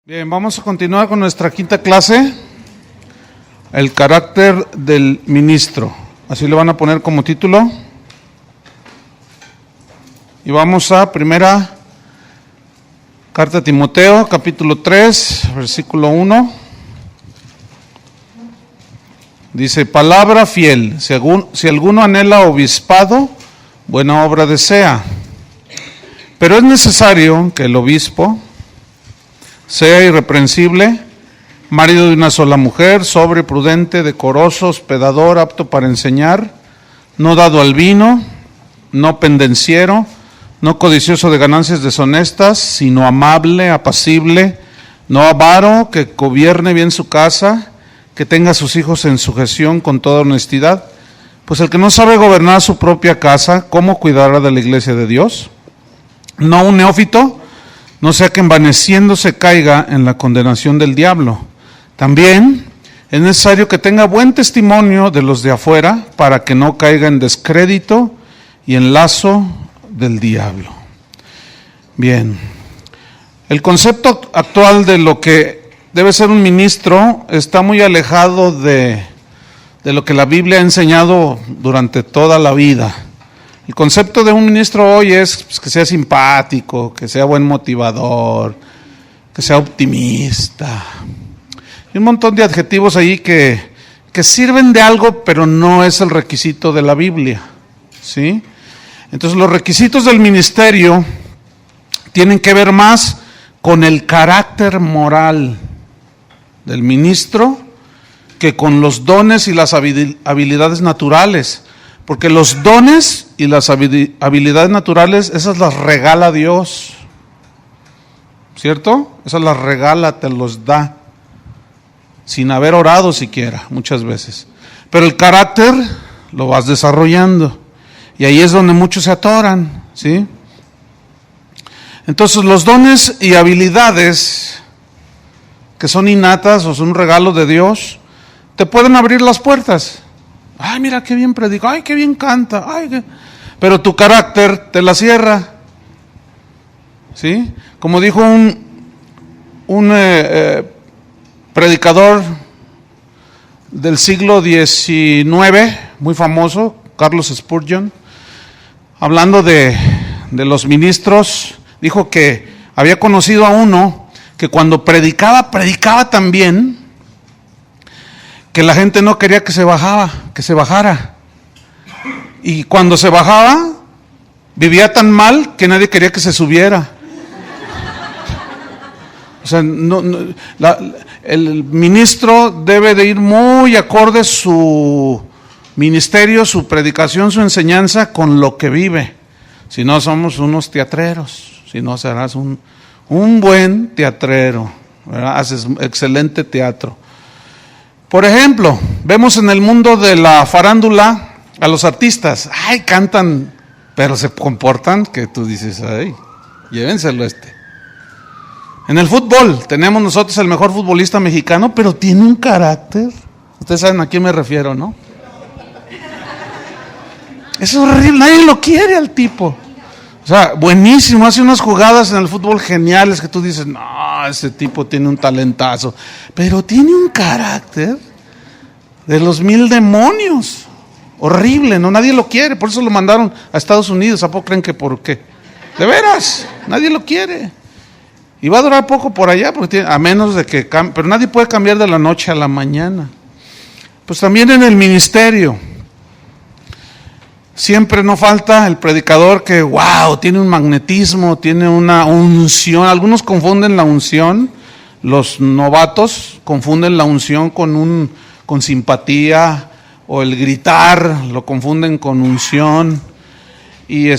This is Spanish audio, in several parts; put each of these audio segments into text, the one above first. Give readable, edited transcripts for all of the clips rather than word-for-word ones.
Bien, vamos a continuar con nuestra quinta clase, el carácter del ministro. Así le van a poner como título. Y vamos a primera carta a Timoteo, capítulo 3, versículo 1. Dice, palabra fiel, si alguno anhela obispado, buena obra desea. Pero es necesario que el obispo sea irreprensible, marido de una sola mujer, sobrio, prudente, decoroso, hospedador, apto para enseñar, no dado al vino, no pendenciero, no codicioso de ganancias deshonestas, sino amable, apacible, no avaro, que gobierne bien su casa, que tenga a sus hijos en sujeción con toda honestidad. Pues el que no sabe gobernar su propia casa, ¿cómo cuidará de la iglesia de Dios? No un neófito, no sea que envaneciéndose caiga en la condenación del diablo. También es necesario que tenga buen testimonio de los de afuera para que no caiga en descrédito y en lazo del diablo. Bien, el concepto actual de lo que debe ser un ministro está muy alejado de lo que la Biblia ha enseñado durante toda la vida. El concepto de un ministro hoy es que sea simpático, que sea buen motivador, que sea optimista. Hay un montón de adjetivos ahí que sirven de algo, pero no es el requisito de la Biblia, ¿sí? Entonces los requisitos del ministerio tienen que ver más con el carácter moral del ministro que con los dones y las habilidades naturales. Porque los dones y las habilidades naturales, esas las regala Dios, ¿cierto? Esas las regala, te los da, sin haber orado siquiera, muchas veces. Pero el carácter lo vas desarrollando, y ahí es donde muchos se atoran, ¿sí? Entonces los dones y habilidades que son innatas o son un regalo de Dios, te pueden abrir las puertas. Ay, mira qué bien predica, ay, qué bien canta, ay, pero tu carácter te la cierra, ¿sí? Como dijo un predicador del siglo XIX, muy famoso, Carlos Spurgeon, hablando de los ministros, dijo que había conocido a uno que cuando predicaba tan bien, que la gente no quería que se bajara. Y cuando se bajaba, vivía tan mal que nadie quería que se subiera. O sea, el ministro debe de ir muy acorde su ministerio, su predicación, su enseñanza con lo que vive. Si no, somos unos teatreros. Si no, serás un buen teatrero, ¿verdad? Haces excelente teatro. Por ejemplo, vemos en el mundo de la farándula a los artistas, ay, cantan, pero se comportan que tú dices, ay, llévenselo En el fútbol, tenemos nosotros el mejor futbolista mexicano, pero tiene un carácter. Ustedes saben a quién me refiero, ¿no? Es horrible, nadie lo quiere al tipo. O sea, buenísimo, hace unas jugadas en el fútbol geniales que tú dices, no, ese tipo tiene un talentazo, pero tiene un carácter de los 1000 demonios, horrible, no, nadie lo quiere, por eso lo mandaron a Estados Unidos. ¿A poco creen que por qué? De veras, nadie lo quiere, y va a durar poco por allá, porque a menos de que pero nadie puede cambiar de la noche a la mañana. Pues también en el ministerio, siempre no falta el predicador que, wow, tiene un magnetismo, tiene una unción. Algunos confunden la unción, los novatos confunden la unción con simpatía, o el gritar, lo confunden con unción. Y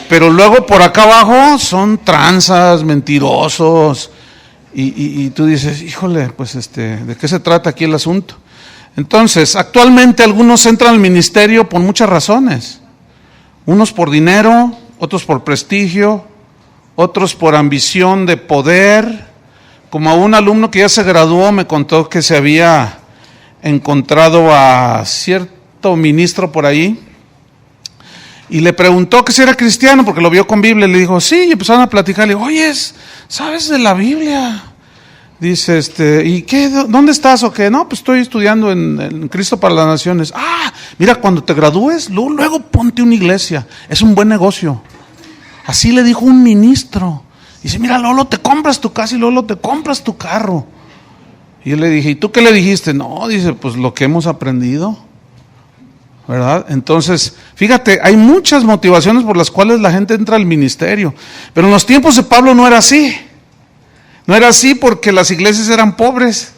pero luego por acá abajo son tranzas, mentirosos. Y tú dices, híjole, pues ¿de qué se trata aquí el asunto? Entonces, actualmente algunos entran al ministerio por muchas razones. Unos por dinero, otros por prestigio, otros por ambición de poder. Como un alumno que ya se graduó me contó que se había encontrado a cierto ministro por ahí y le preguntó que si era cristiano porque lo vio con Biblia. Le dijo, sí, y empezaron a platicar. Le dijo, oye, ¿sabes de la Biblia? Dice, ¿y qué? ¿Dónde estás o qué? No, pues estoy estudiando en Cristo para las Naciones. Ah, mira, cuando te gradúes, luego ponte una iglesia. Es un buen negocio. Así le dijo un ministro. Dice, mira, Lolo, te compras tu casa y Lolo, te compras tu carro. Y yo le dije, ¿y tú qué le dijiste? No, dice, pues lo que hemos aprendido, ¿verdad? Entonces, fíjate, hay muchas motivaciones por las cuales la gente entra al ministerio. Pero en los tiempos de Pablo no era así. No era así porque las iglesias eran pobres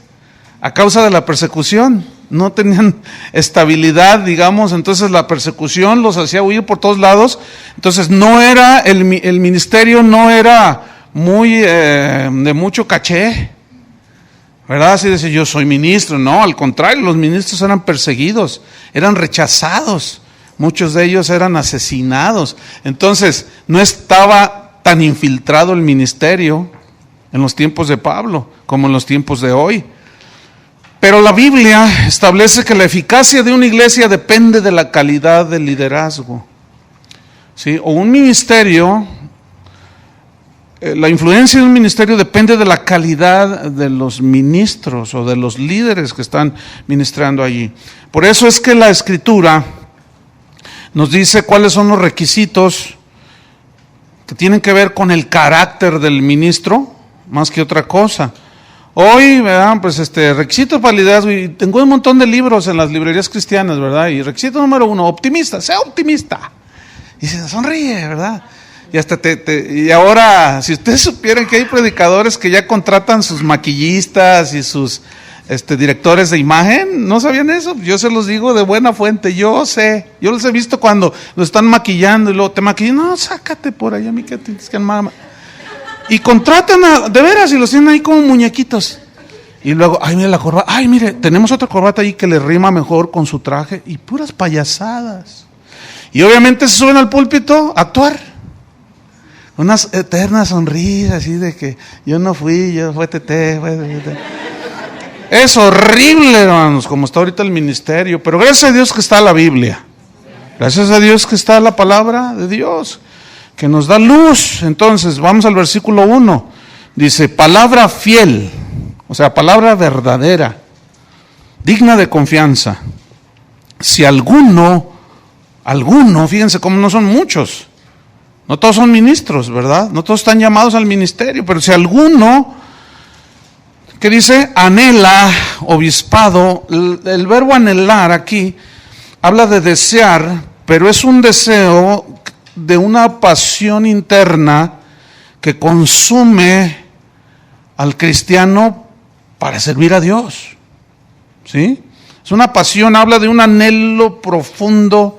a causa de la persecución. No tenían estabilidad, digamos, entonces la persecución los hacía huir por todos lados. Entonces no era, el ministerio no era muy de mucho caché, ¿verdad? Así decía, yo soy ministro. No, al contrario, los ministros eran perseguidos, eran rechazados, muchos de ellos eran asesinados. Entonces no estaba tan infiltrado el ministerio en los tiempos de Pablo como en los tiempos de hoy. Pero la Biblia establece que la eficacia de una iglesia depende de la calidad del liderazgo, ¿sí? O un ministerio, la influencia de un ministerio depende de la calidad de los ministros o de los líderes que están ministrando allí. Por eso es que la Escritura nos dice cuáles son los requisitos que tienen que ver con el carácter del ministro, más que otra cosa. Hoy, ¿verdad? Pues requisito para liderazgo, y tengo un montón de libros en las librerías cristianas, ¿verdad? Y requisito número 1, optimista, sea optimista. Y se sonríe, ¿verdad? Y hasta y ahora, si ustedes supieran que hay predicadores que ya contratan sus maquillistas y sus directores de imagen, ¿no sabían eso? Yo se los digo de buena fuente, yo sé, yo los he visto cuando los están maquillando y luego te maquillan, no, sácate por ahí, a mí que tienes que armar. Y contratan de veras y los tienen ahí como muñequitos. Y luego, ay, mire la corbata, ay, mire, tenemos otra corbata ahí que le rima mejor con su traje. Y puras payasadas. Y obviamente se suben al púlpito a actuar. Unas eternas sonrisas así de que yo no fui, yo fue Tete. Es horrible, hermanos, como está ahorita el ministerio. Pero gracias a Dios que está la Biblia. Gracias a Dios que está la palabra de Dios, que nos da luz. Entonces, vamos al versículo 1. Dice, palabra fiel, o sea, palabra verdadera, digna de confianza. Si alguno, fíjense cómo no son muchos, no todos son ministros, ¿verdad? No todos están llamados al ministerio, pero si alguno, ¿qué dice? Anhela obispado. El verbo anhelar aquí habla de desear, pero es un deseo de una pasión interna que consume al cristiano para servir a Dios, ¿sí? Es una pasión, habla de un anhelo profundo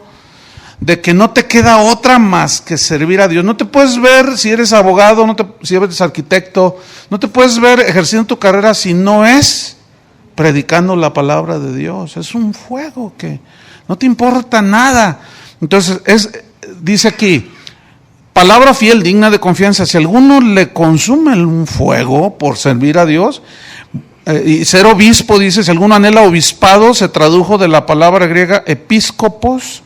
de que no te queda otra más que servir a Dios. No te puedes ver, si eres abogado, si eres arquitecto, no te puedes ver ejerciendo tu carrera si no es predicando la palabra de Dios. Es un fuego que no te importa nada. Entonces, dice aquí, palabra fiel, digna de confianza. Si alguno le consume un fuego por servir a Dios, y ser obispo, dice, si alguno anhela obispado, se tradujo de la palabra griega episcopos,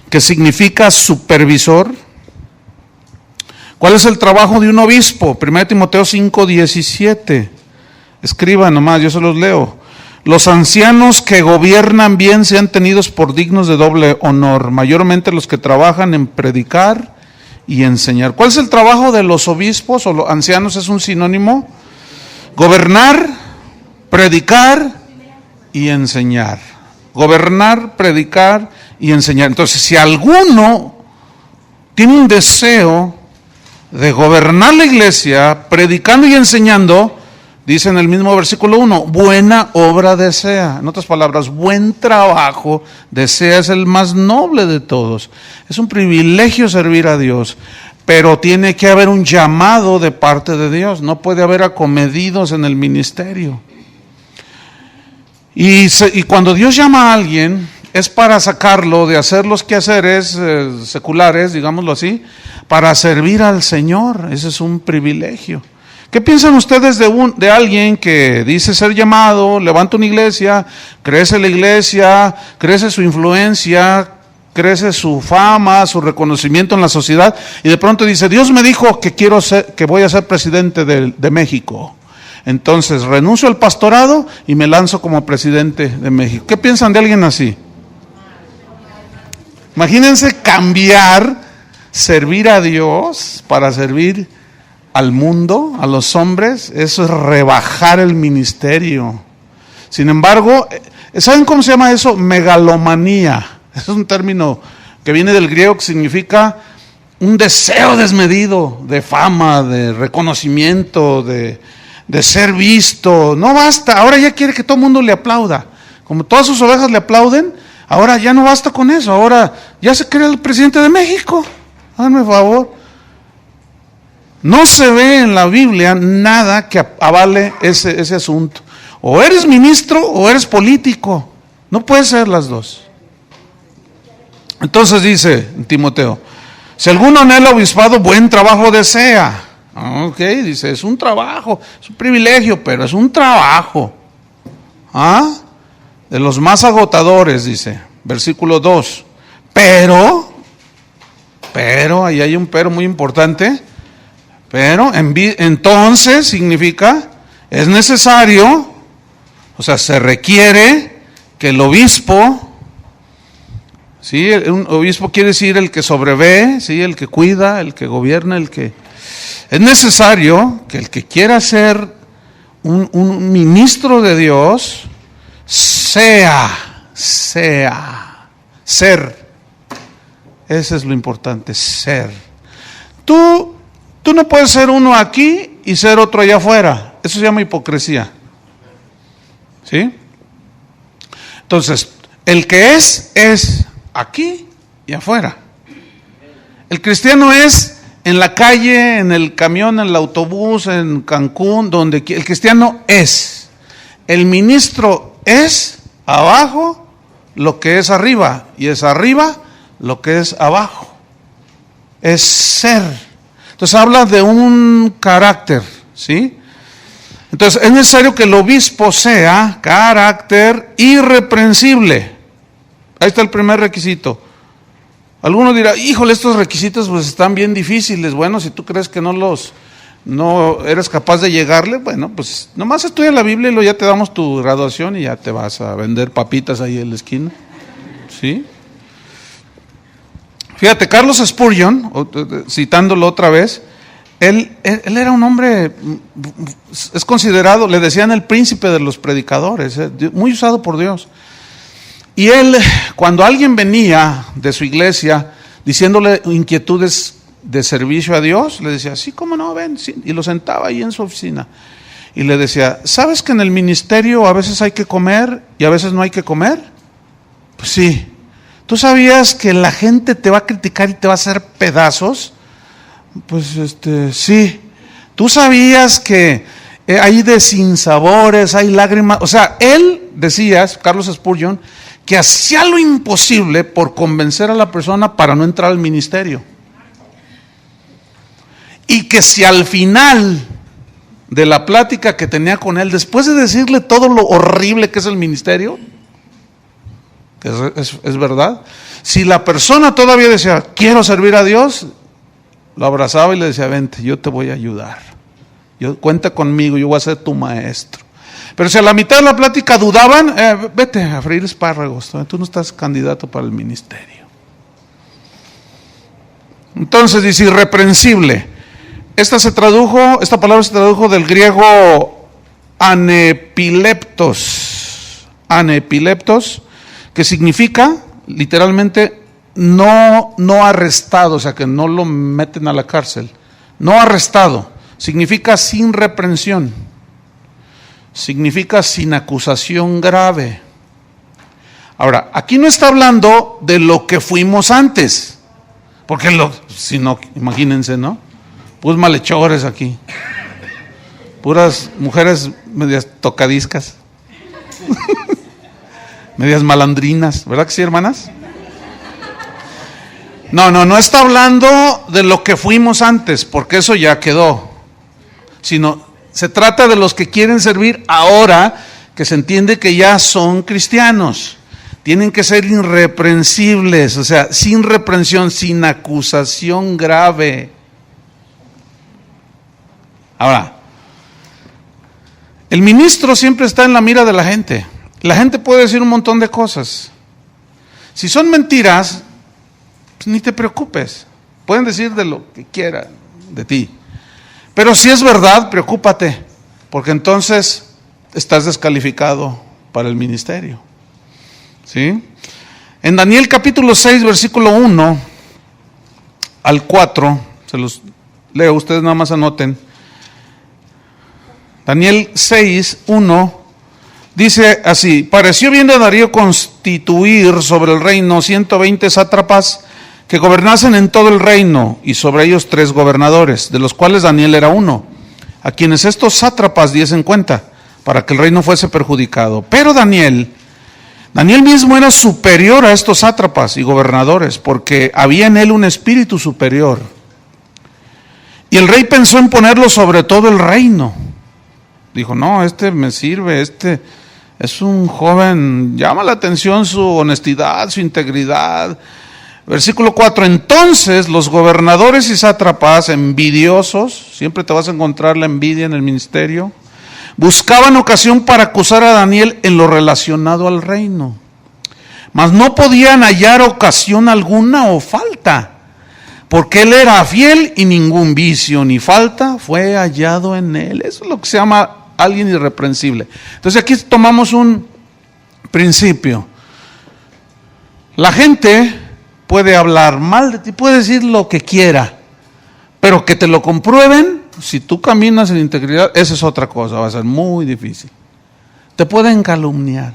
que significa supervisor. ¿Cuál es el trabajo de un obispo? 1 Timoteo 5:17. Escriban nomás, yo se los leo. Los ancianos que gobiernan bien sean tenidos por dignos de doble honor, mayormente los que trabajan en predicar y enseñar. ¿Cuál es el trabajo de los obispos o los ancianos? Es un sinónimo. Gobernar, predicar y enseñar. Gobernar, predicar y enseñar. Entonces, si alguno tiene un deseo de gobernar la iglesia, predicando y enseñando, dice en el mismo versículo 1, buena obra desea. En otras palabras, buen trabajo desea, es el más noble de todos. Es un privilegio servir a Dios, pero tiene que haber un llamado de parte de Dios. No puede haber acomedidos en el ministerio. Y cuando Dios llama a alguien, es para sacarlo de hacer los quehaceres seculares, digámoslo así, para servir al Señor. Ese es un privilegio. ¿Qué piensan ustedes de alguien que dice ser llamado, levanta una iglesia, crece la iglesia, crece su influencia, crece su fama, su reconocimiento en la sociedad, y de pronto dice, Dios me dijo que voy a ser presidente de México? Entonces renuncio al pastorado y me lanzo como presidente de México. ¿Qué piensan de alguien así? Imagínense cambiar, servir a Dios para servir al mundo, a los hombres. Eso es rebajar el ministerio. Sin embargo, ¿saben cómo se llama eso? Megalomanía. Es un término que viene del griego que significa un deseo desmedido de fama, de reconocimiento, de ser visto. No basta, ahora ya quiere que todo el mundo le aplauda. Como todas sus ovejas le aplauden, ahora ya no basta con eso. Ahora ya se cree el presidente de México. Háganme favor. No se ve en la Biblia nada que avale ese asunto. O eres ministro o eres político. No puede ser las dos. Entonces dice Timoteo, si alguno anhela obispado, buen trabajo desea. Ok, dice, es un trabajo, es un privilegio, pero es un trabajo. De los más agotadores, dice, versículo 2. Pero, ahí hay un pero muy importante. Pero, entonces significa, es necesario, o sea, se requiere que el obispo, ¿sí? Un obispo quiere decir el que sobrevé, ¿sí? El que cuida, el que gobierna, es necesario que el que quiera ser un ministro de Dios, ser. Ese es lo importante, ser. Tú no puedes ser uno aquí y ser otro allá afuera. Eso se llama hipocresía. ¿Sí? Entonces, el que es aquí y afuera. El cristiano es en la calle, en el camión, en el autobús, en Cancún, donde el cristiano es. El ministro es abajo lo que es arriba, y es arriba lo que es abajo. Es ser. Entonces habla de un carácter, ¿sí? Entonces es necesario que el obispo sea carácter irreprensible. Ahí está el primer requisito. Alguno dirá, híjole, estos requisitos pues están bien difíciles. Bueno, si tú crees que no eres capaz de llegarle, bueno, pues nomás estudia la Biblia y luego ya te damos tu graduación y ya te vas a vender papitas ahí en la esquina. ¿Sí? Fíjate, Carlos Spurgeon, citándolo otra vez, él era un hombre, es considerado, le decían el príncipe de los predicadores, muy usado por Dios. Y él, cuando alguien venía de su iglesia diciéndole inquietudes de servicio a Dios, le decía, sí, cómo no, ven, sí, y lo sentaba ahí en su oficina. Y le decía, ¿sabes que en el ministerio a veces hay que comer y a veces no hay que comer? Pues sí. ¿Tú sabías que la gente te va a criticar y te va a hacer pedazos? Pues sí. ¿Tú sabías que hay de sinsabores, hay lágrimas? O sea, él decía, Carlos Spurgeon, que hacía lo imposible por convencer a la persona para no entrar al ministerio. Y que si al final de la plática que tenía con él, después de decirle todo lo horrible que es el ministerio, que es verdad, si la persona todavía decía, quiero servir a Dios, lo abrazaba y le decía, vente, yo te voy a ayudar. Cuenta conmigo, yo voy a ser tu maestro. Pero si a la mitad de la plática dudaban, vete a freír espárragos, tú no estás candidato para el ministerio. Entonces dice, irreprensible. Esta palabra se tradujo del griego anepileptos, que significa literalmente no arrestado, o sea que no lo meten a la cárcel. No arrestado, significa sin reprensión, significa sin acusación grave. Ahora, aquí no está hablando de lo que fuimos antes, porque si no, imagínense, ¿no? Pues malhechores aquí, puras mujeres medias tocadiscas, medias malandrinas, ¿verdad que sí, hermanas? No está hablando de lo que fuimos antes, porque eso ya quedó, sino se trata de los que quieren servir ahora, que se entiende que ya son cristianos. Tienen que ser irreprensibles, o sea, sin reprensión, sin acusación grave. Ahora, El ministro siempre está en la mira de la gente. La gente puede decir un montón de cosas. Si son mentiras, pues ni te preocupes. Pueden decir de lo que quieran de ti. Pero si es verdad, preocúpate, porque entonces estás descalificado para el ministerio. ¿Sí? En Daniel capítulo 6, versículo 1 al 4, se los leo, ustedes nada más anoten. Daniel 6, 1, dice así: pareció bien a Darío constituir sobre el reino 120 sátrapas que gobernasen en todo el reino, y sobre ellos 3 gobernadores, de los cuales Daniel era uno, a quienes estos sátrapas diesen cuenta, para que el reino fuese perjudicado. Pero Daniel mismo era superior a estos sátrapas y gobernadores, porque había en él un espíritu superior. Y el rey pensó en ponerlo sobre todo el reino. Dijo, no, este me sirve, este es un joven, llama la atención su honestidad, su integridad. Versículo 4, entonces los gobernadores y sátrapas envidiosos, siempre te vas a encontrar la envidia en el ministerio, buscaban ocasión para acusar a Daniel en lo relacionado al reino, mas no podían hallar ocasión alguna o falta, porque él era fiel y ningún vicio ni falta fue hallado en él. Eso es lo que se llama alguien irreprensible. Entonces aquí tomamos un principio. La gente puede hablar mal de ti, puede decir lo que quiera, pero que te lo comprueben, si tú caminas en integridad, esa es otra cosa, va a ser muy difícil. Te pueden calumniar.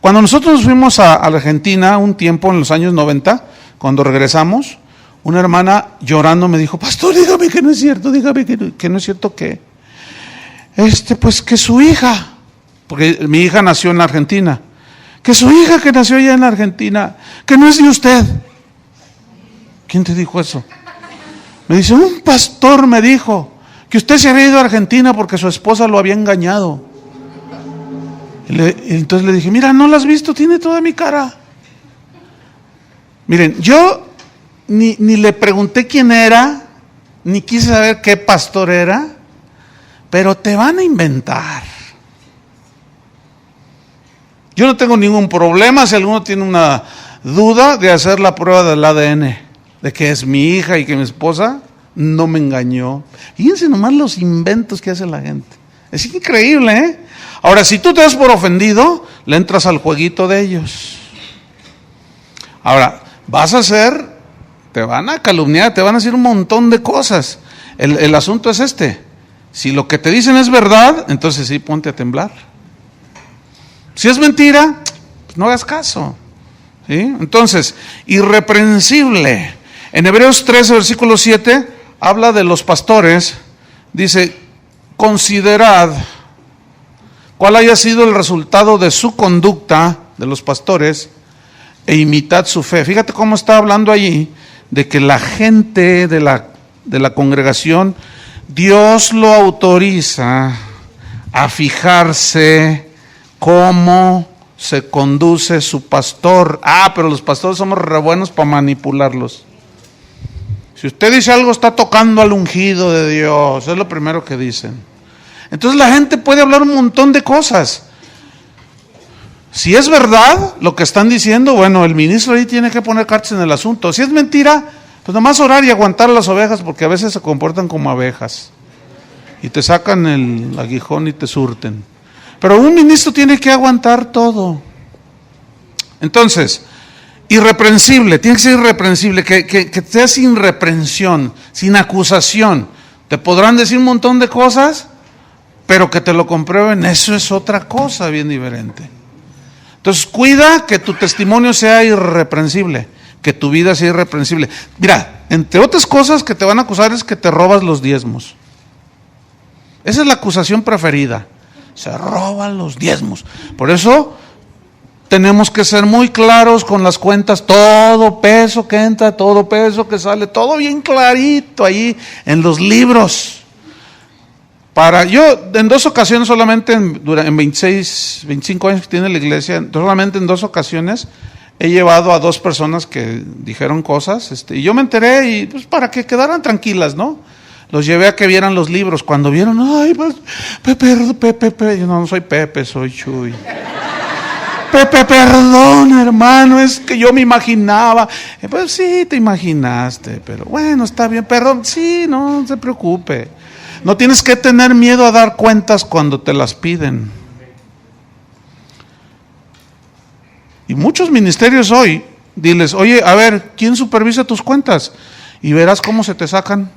Cuando nosotros fuimos a Argentina un tiempo en los años 90, cuando regresamos, una hermana llorando me dijo, pastor, dígame que no es cierto, dígame que no es cierto que, pues que su hija, porque mi hija nació en Argentina, que su hija que nació allá en Argentina, que no es de usted. ¿Quién te dijo eso? Me dice, un pastor me dijo que usted se había ido a Argentina porque su esposa lo había engañado. Entonces le dije, mira, ¿no la has visto? Tiene toda mi cara. Miren, yo ni le pregunté quién era, ni quise saber qué pastor era, pero te van a inventar. Yo no tengo ningún problema si alguno tiene una duda de hacer la prueba del ADN, de que es mi hija y que mi esposa no me engañó. Fíjense nomás los inventos que hace la gente. Es increíble, ¿eh? Ahora, si tú te das por ofendido, le entras al jueguito de ellos. Ahora, te van a calumniar, te van a decir un montón de cosas. El asunto es este. Si lo que te dicen es verdad, entonces sí, ponte a temblar. Si es mentira, pues no hagas caso. ¿Sí? Entonces, irreprensible. En Hebreos 13, versículo 7, habla de los pastores. Dice, considerad cuál haya sido el resultado de su conducta, de los pastores, e imitad su fe. Fíjate cómo está hablando allí, de que la gente de la congregación, Dios lo autoriza a fijarse cómo se conduce su pastor. Pero los pastores somos re buenos para manipularlos. Si usted dice algo, está tocando al ungido de Dios, es lo primero que dicen. Entonces la gente puede hablar un montón de cosas. Si es verdad lo que están diciendo, bueno, el ministro ahí tiene que poner cartas en el asunto. Si es mentira, pues nomás orar y aguantar a las ovejas, porque a veces se comportan como abejas y te sacan el aguijón y te surten. Pero un ministro tiene que aguantar todo. Entonces, irreprensible, tiene que ser irreprensible, que sea sin reprensión, sin acusación. Te podrán decir un montón de cosas, pero que te lo comprueben, eso es otra cosa bien diferente. Entonces, cuida que tu testimonio sea irreprensible, que tu vida sea irreprensible. Mira, entre otras cosas que te van a acusar es que te robas los diezmos. Esa es la acusación preferida. Se roban los diezmos. Por eso tenemos que ser muy claros con las cuentas, todo peso que entra, todo peso que sale, todo bien clarito ahí en los libros. Yo en 2 ocasiones solamente, en 25 años que tiene la iglesia, solamente en 2 ocasiones he llevado a 2 personas que dijeron cosas, y yo me enteré y pues para que quedaran tranquilas, ¿no? los llevé a que vieran los libros. Cuando vieron, ay, pues, Pepe, yo no soy Pepe, soy Chuy. Pepe, perdón, hermano, es que yo me imaginaba. Pues sí, te imaginaste, pero bueno, está bien, perdón, sí, no se preocupe. No tienes que tener miedo a dar cuentas cuando te las piden. Y muchos ministerios hoy, diles, oye, a ver, ¿quién supervisa tus cuentas? Y verás cómo se te sacan.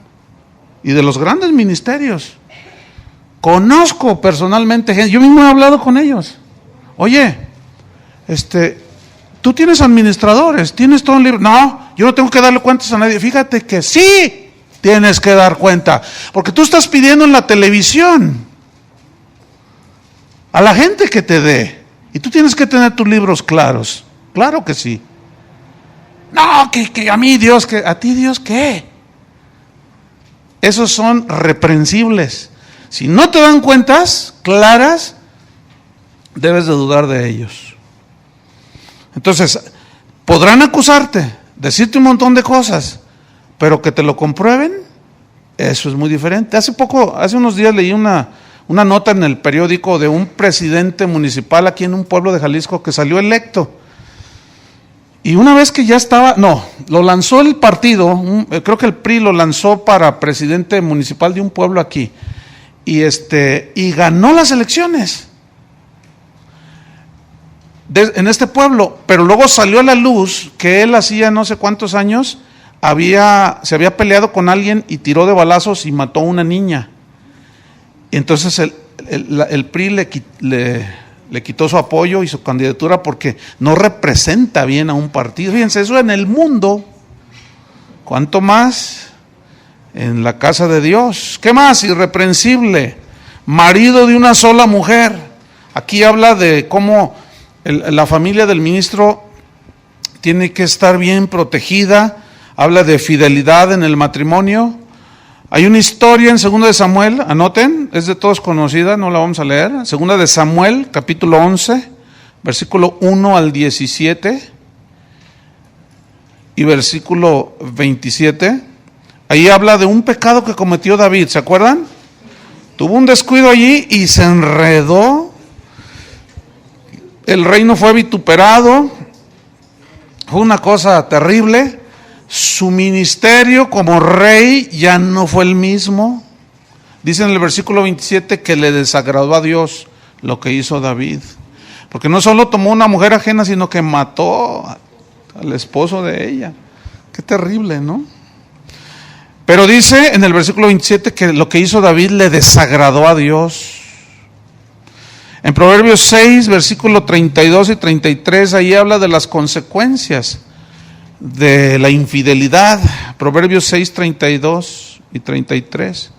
Y de los grandes ministerios. Conozco personalmente gente, yo mismo he hablado con ellos. Oye, tú tienes administradores, tienes todo un libro. No, yo no tengo que darle cuentas a nadie. Fíjate que sí tienes que dar cuenta, porque tú estás pidiendo en la televisión a la gente que te dé, y tú tienes que tener tus libros claros. Claro que sí. No, que a mí Dios, que a ti Dios, ¿qué? Esos son reprensibles. Si no te dan cuentas claras, debes de dudar de ellos. Entonces, podrán acusarte, decirte un montón de cosas, pero que te lo comprueben, eso es muy diferente. Hace unos días leí una nota en el periódico de un presidente municipal aquí en un pueblo de Jalisco que salió electo. Y una vez que ya estaba, lo lanzó el partido, creo que el PRI lo lanzó para presidente municipal de un pueblo aquí, y ganó las elecciones en este pueblo, pero luego salió a la luz que él hacía no sé cuántos años se había peleado con alguien y tiró de balazos y mató a una niña. Y entonces el PRI le quitó su apoyo y su candidatura porque no representa bien a un partido. Fíjense, eso en el mundo, ¿cuánto más en la casa de Dios? ¿Qué más? Irreprensible, marido de una sola mujer. Aquí habla de cómo la familia del ministro tiene que estar bien protegida. Habla de fidelidad en el matrimonio. Hay una historia en 2 de Samuel, anoten, es de todos conocida, no la vamos a leer. 2 de Samuel, capítulo 11, versículo 1 al 17 y versículo 27. Ahí habla de un pecado que cometió David, ¿se acuerdan? Tuvo un descuido allí y se enredó. El reino fue vituperado. Fue una cosa terrible. Su ministerio como rey ya no fue el mismo. Dice en el versículo 27 que le desagradó a Dios lo que hizo David. Porque no solo tomó una mujer ajena, sino que mató al esposo de ella. Qué terrible, ¿no? Pero dice en el versículo 27 que lo que hizo David le desagradó a Dios. En Proverbios 6, versículo 32 y 33, ahí habla de las consecuencias de la infidelidad. Proverbios 6, 32 y 33.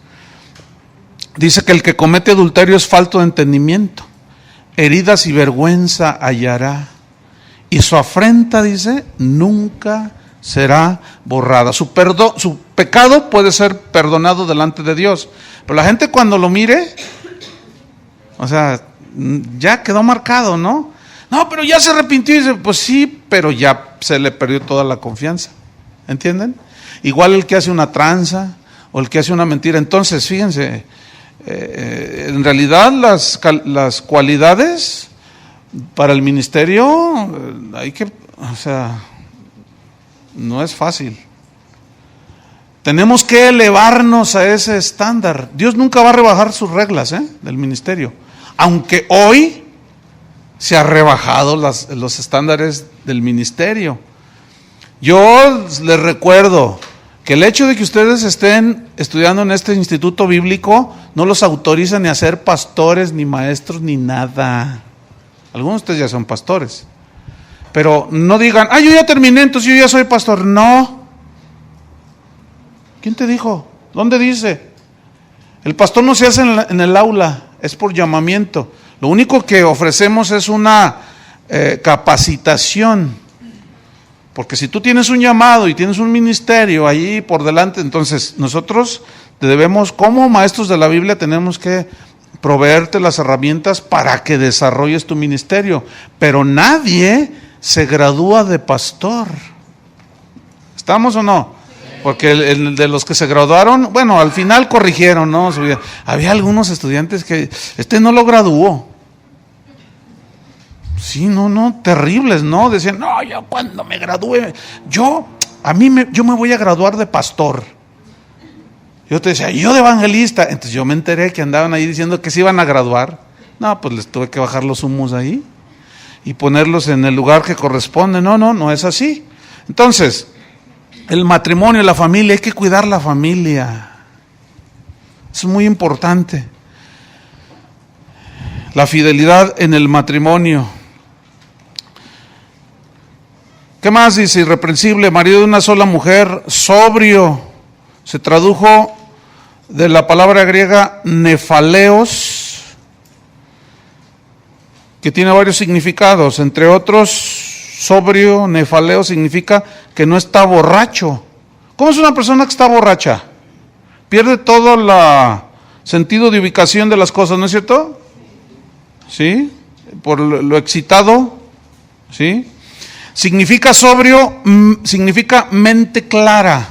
Dice que el que comete adulterio es falto de entendimiento, heridas y vergüenza hallará, y su afrenta, dice, nunca será borrada. Su pecado puede ser perdonado delante de Dios, pero la gente cuando lo mire, o sea, ya quedó marcado, ¿no? No, pero ya se arrepintió. Y dice, pues sí, pero ya se le perdió toda la confianza. ¿Entienden? Igual el que hace una tranza o el que hace una mentira. Entonces, fíjense, en realidad las cualidades para el ministerio no es fácil. Tenemos que elevarnos a ese estándar. Dios nunca va a rebajar sus reglas del ministerio. Aunque hoy se ha rebajado los estándares del ministerio. Yo les recuerdo que el hecho de que ustedes estén estudiando en este instituto bíblico no los autoriza ni a ser pastores, ni maestros, ni nada. Algunos de ustedes ya son pastores. Pero no digan, yo ya terminé, entonces yo ya soy pastor. No. ¿Quién te dijo? ¿Dónde dice? El pastor no se hace en el aula, es por llamamiento. Lo único que ofrecemos es una capacitación, porque si tú tienes un llamado y tienes un ministerio allí por delante, entonces nosotros debemos, como maestros de la Biblia, tenemos que proveerte las herramientas para que desarrolles tu ministerio, pero nadie se gradúa de pastor. ¿Estamos o no? Porque el de los que se graduaron, bueno, al final corrigieron, ¿no? Había algunos estudiantes que, no lo graduó. Sí, no, terribles, ¿no? Decían, no, yo cuando me gradúe, yo me voy a graduar de pastor. Yo te decía, yo de evangelista. Entonces yo me enteré que andaban ahí diciendo que se iban a graduar. No, pues les tuve que bajar los humos ahí y ponerlos en el lugar que corresponde. No es así. Entonces, el matrimonio, la familia, hay que cuidar la familia. Es muy importante. La fidelidad en el matrimonio. ¿Qué más dice? Irreprensible, marido de una sola mujer, sobrio. Se tradujo de la palabra griega nefaleos, que tiene varios significados. Entre otros, sobrio, nefaleo, significa que no está borracho. ¿Cómo es una persona que está borracha? Pierde todo el sentido de ubicación de las cosas, ¿no es cierto? ¿Sí? Por lo excitado, ¿sí? Significa sobrio, significa mente clara,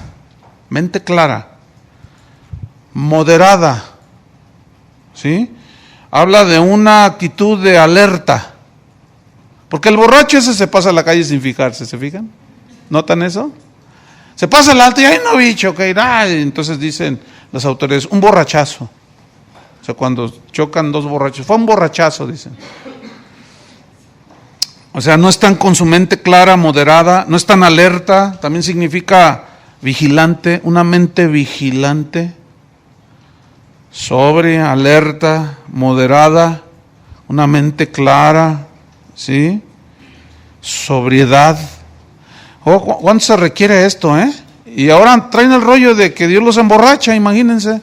moderada, ¿sí? Habla de una actitud de alerta, porque el borracho ese se pasa a la calle sin fijarse, ¿se fijan? ¿Notan eso? Se pasa al alto y ¡ay, no, bicho! Okay, entonces dicen las autoridades, un borrachazo. O sea, cuando chocan dos borrachos, fue un borrachazo, dicen. O sea, no están con su mente clara, moderada, no están alerta, también significa vigilante, una mente vigilante, sobria, alerta, moderada, una mente clara, ¿sí? Sobriedad. Oh, ¿cuánto se requiere esto, Y ahora traen el rollo de que Dios los emborracha, imagínense.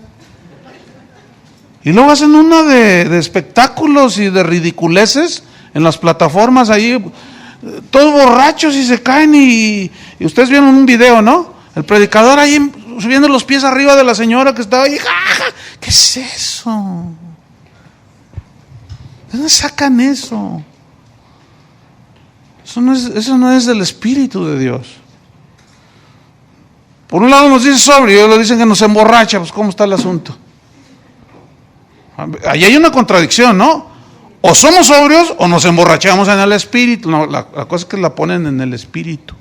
Y luego hacen una de espectáculos y de ridiculeces en las plataformas ahí, todos borrachos y se caen y ustedes vieron un video, ¿no? El predicador ahí subiendo los pies arriba de la señora que estaba ahí. ¡Ja! ¿Qué es eso? ¿De dónde sacan eso? Eso no es del Espíritu de Dios. Por un lado nos dice sobrio y otro dicen que nos emborracha. Pues ¿cómo está el asunto? Ahí hay una contradicción, ¿no? O somos sobrios o nos emborrachamos en el espíritu. No, la cosa es que la ponen en el espíritu.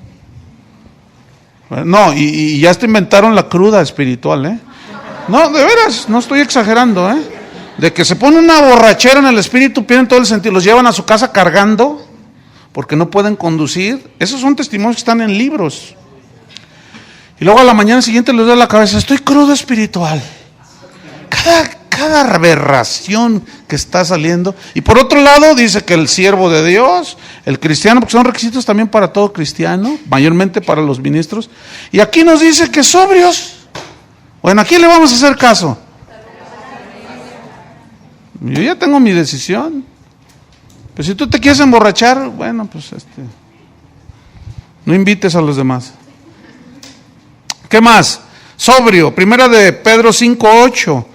No, y ya hasta inventaron la cruda espiritual, No, de veras, no estoy exagerando, De que se pone una borrachera en el espíritu, pierden todo el sentido, los llevan a su casa cargando, porque no pueden conducir. Esos son testimonios que están en libros. Y luego a la mañana siguiente les da la cabeza, estoy crudo espiritual. Cada aberración que está saliendo. Y por otro lado dice que el siervo de Dios, el cristiano, porque son requisitos también para todo cristiano, mayormente para los ministros. Y aquí nos dice que sobrios. Bueno, ¿a quién le vamos a hacer caso? Yo ya tengo mi decisión. Pues si tú te quieres emborrachar, bueno, pues no invites a los demás. ¿Qué más? Sobrio, primera de Pedro 5:8.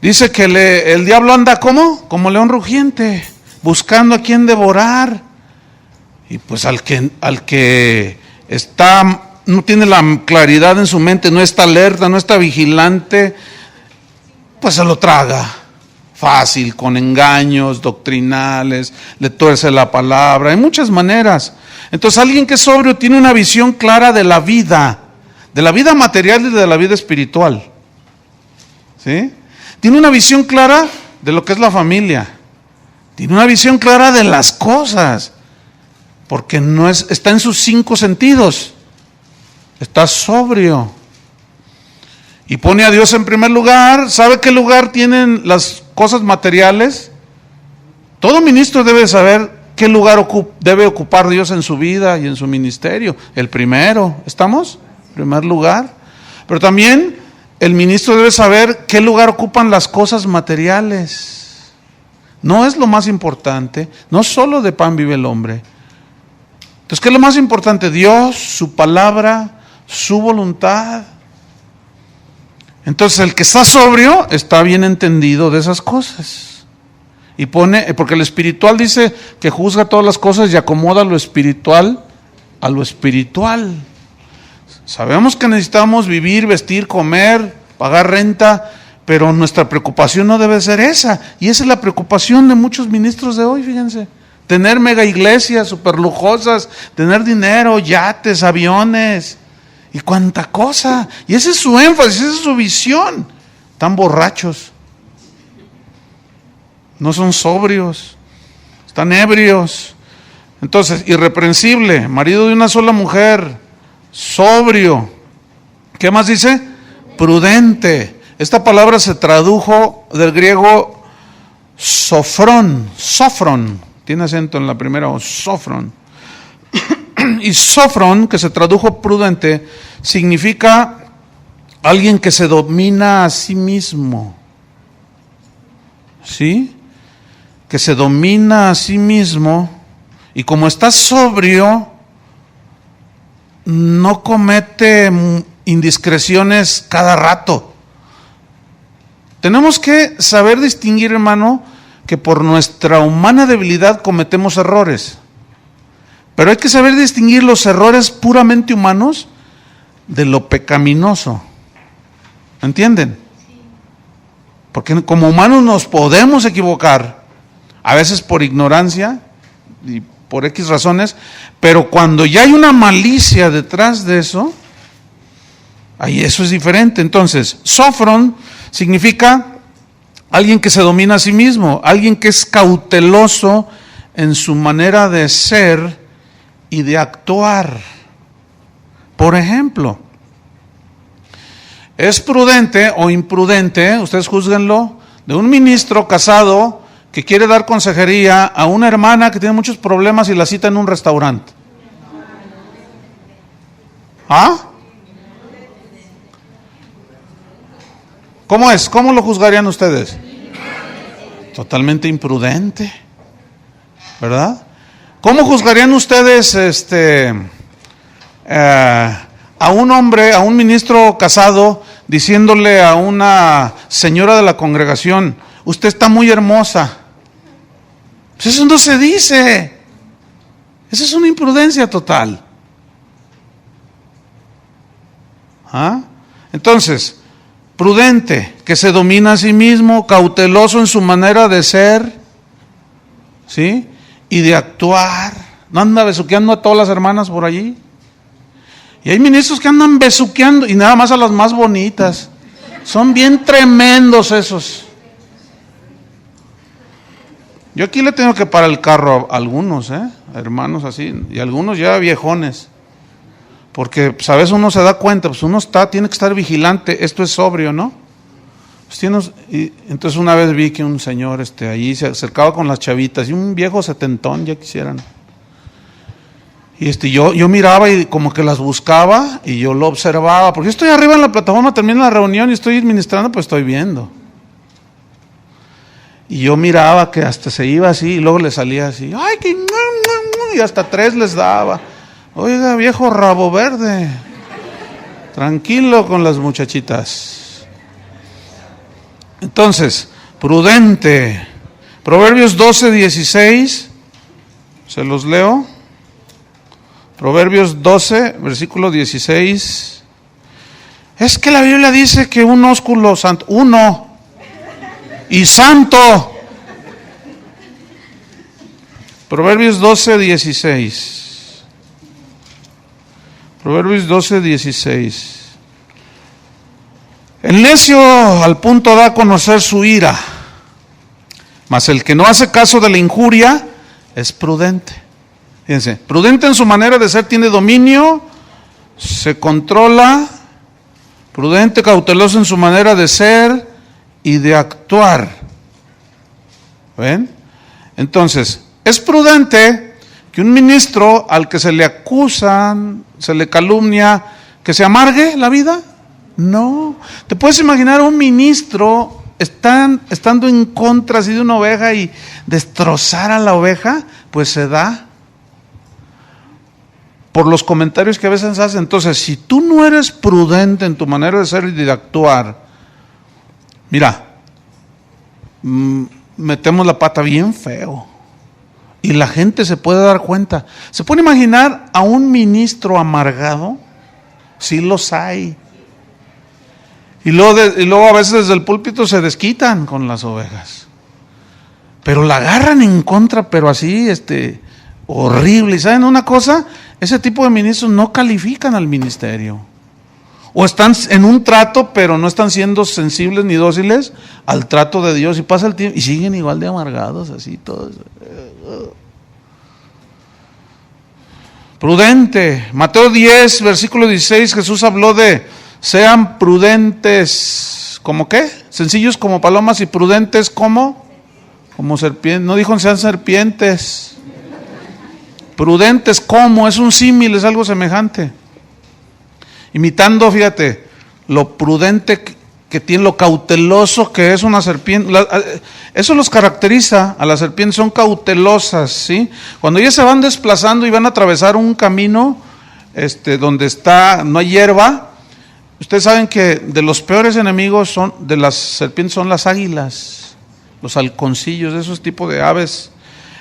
Dice que el diablo anda ¿cómo? Como león rugiente, buscando a quien devorar. Y pues al que no tiene la claridad en su mente, no está alerta, no está vigilante, pues se lo traga fácil, con engaños doctrinales, le tuerce la palabra, hay muchas maneras. Entonces alguien que es sobrio tiene una visión clara de la vida material y de la vida espiritual, ¿sí? Tiene una visión clara de lo que es la familia. Tiene una visión clara de las cosas. Porque está en sus 5 sentidos. Está sobrio. Y pone a Dios en primer lugar. ¿Sabe qué lugar tienen las cosas materiales? Todo ministro debe saber qué lugar debe ocupar Dios en su vida y en su ministerio. El primero. ¿Estamos? Primer lugar. Pero también el ministro debe saber qué lugar ocupan las cosas materiales. No es lo más importante, no solo de pan vive el hombre. Entonces, ¿qué es lo más importante? Dios, su palabra, su voluntad. Entonces, el que está sobrio está bien entendido de esas cosas. Y porque el espiritual dice que juzga todas las cosas y acomoda lo espiritual a lo espiritual. Sabemos que necesitamos vivir, vestir, comer, pagar renta, pero nuestra preocupación no debe ser esa. Y esa es la preocupación de muchos ministros de hoy, fíjense. Tener mega iglesias super lujosas, tener dinero, yates, aviones y cuánta cosa. Y ese es su énfasis, esa es su visión. Están borrachos. No son sobrios. Están ebrios. Entonces, irreprensible, marido de una sola mujer, sobrio. ¿Qué más dice? Prudente. Esta palabra se tradujo del griego sofrón, tiene acento en la primera O, sofrón. Y sofrón, que se tradujo prudente, significa alguien que se domina a sí mismo. ¿Sí? Que se domina a sí mismo y como está sobrio, no comete indiscreciones cada rato. Tenemos que saber distinguir, hermano, que por nuestra humana debilidad cometemos errores. Pero hay que saber distinguir los errores puramente humanos de lo pecaminoso. ¿Entienden? Porque como humanos nos podemos equivocar, a veces por ignorancia y por X razones, pero cuando ya hay una malicia detrás de eso, ahí eso es diferente. Entonces, sofrón significa alguien que se domina a sí mismo, alguien que es cauteloso en su manera de ser y de actuar. Por ejemplo, es prudente o imprudente, ustedes júzguenlo, de un ministro casado que quiere dar consejería a una hermana que tiene muchos problemas y la cita en un restaurante. ¿Ah? ¿Cómo es? ¿Cómo lo juzgarían ustedes? Totalmente imprudente, ¿verdad? ¿Cómo juzgarían ustedes a un hombre, a un ministro casado, diciéndole a una señora de la congregación, usted está muy hermosa? Pues eso no se dice. Esa es una imprudencia total. ¿Ah? Entonces, prudente, que se domina a sí mismo, cauteloso en su manera de ser, ¿sí? Y de actuar. No anda besuqueando a todas las hermanas por allí. Y hay ministros que andan besuqueando y nada más a las más bonitas. Son bien tremendos esos. Yo aquí le tengo que parar el carro a algunos, hermanos así, y algunos ya viejones. Porque, ¿sabes? Uno se da cuenta, pues uno tiene que estar vigilante, esto es sobrio, ¿no? Pues y entonces una vez vi que un señor allí se acercaba con las chavitas, y un viejo setentón, ya quisieran. Y yo miraba y como que las buscaba, y yo lo observaba, porque yo estoy arriba en la plataforma, termina la reunión y estoy administrando, pues estoy viendo. Y yo miraba que hasta se iba así, y luego le salía así, ¡ay, que! Y hasta 3 les daba. Oiga, viejo rabo verde, tranquilo con las muchachitas. Entonces, prudente. Proverbios 12:16, se los leo. Proverbios 12, versículo 16. Es que la Biblia dice que un ósculo santo, uno, y santo. Proverbios 12:16. Proverbios 12:16. El necio al punto da a conocer su ira, mas el que no hace caso de la injuria es prudente. Fíjense, prudente en su manera de ser, tiene dominio, se controla, prudente, cauteloso en su manera de ser y de actuar. ¿Ven? Entonces, es prudente que un ministro al que se le acusan, se le calumnia, que se amargue la vida. No. ¿Te puedes imaginar un ministro estando en contra así de una oveja y destrozar a la oveja? Pues se da por los comentarios que a veces hacen. Entonces, si tú no eres prudente en tu manera de ser y de actuar, mira, metemos la pata bien feo. Y la gente se puede dar cuenta. ¿Se puede imaginar a un ministro amargado? Sí los hay. Y luego a veces desde el púlpito se desquitan con las ovejas. Pero la agarran en contra, pero así, horrible. ¿Y saben una cosa? Ese tipo de ministros no califican al ministerio. O están en un trato, pero no están siendo sensibles ni dóciles al trato de Dios. Y pasa el tiempo y siguen igual de amargados, así todos. Prudente. Mateo 10, versículo 16, Jesús habló de sean prudentes. ¿Cómo qué? Sencillos como palomas y prudentes como serpientes. No dijo sean serpientes. Prudentes como, es un símil, es algo semejante. Imitando, fíjate, lo prudente que tiene, lo cauteloso que es una serpiente. Eso los caracteriza a las serpientes, son cautelosas, ¿sí? Cuando ellas se van desplazando y van a atravesar un camino donde no hay hierba, ustedes saben que de los peores enemigos de las serpientes son las águilas, los halconcillos, esos tipos de aves.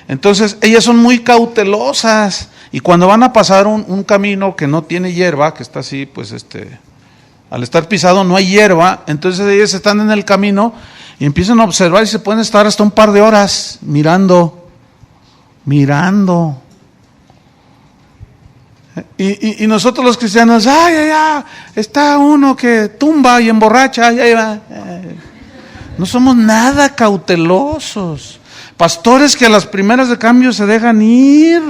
Entonces, ellas son muy cautelosas. Y cuando van a pasar un camino que no tiene hierba, que está así, pues al estar pisado no hay hierba, entonces ellos están en el camino y empiezan a observar y se pueden estar hasta un par de horas mirando. Y nosotros los cristianos, está uno que tumba y emborracha, no somos nada cautelosos. Pastores que a las primeras de cambio se dejan ir,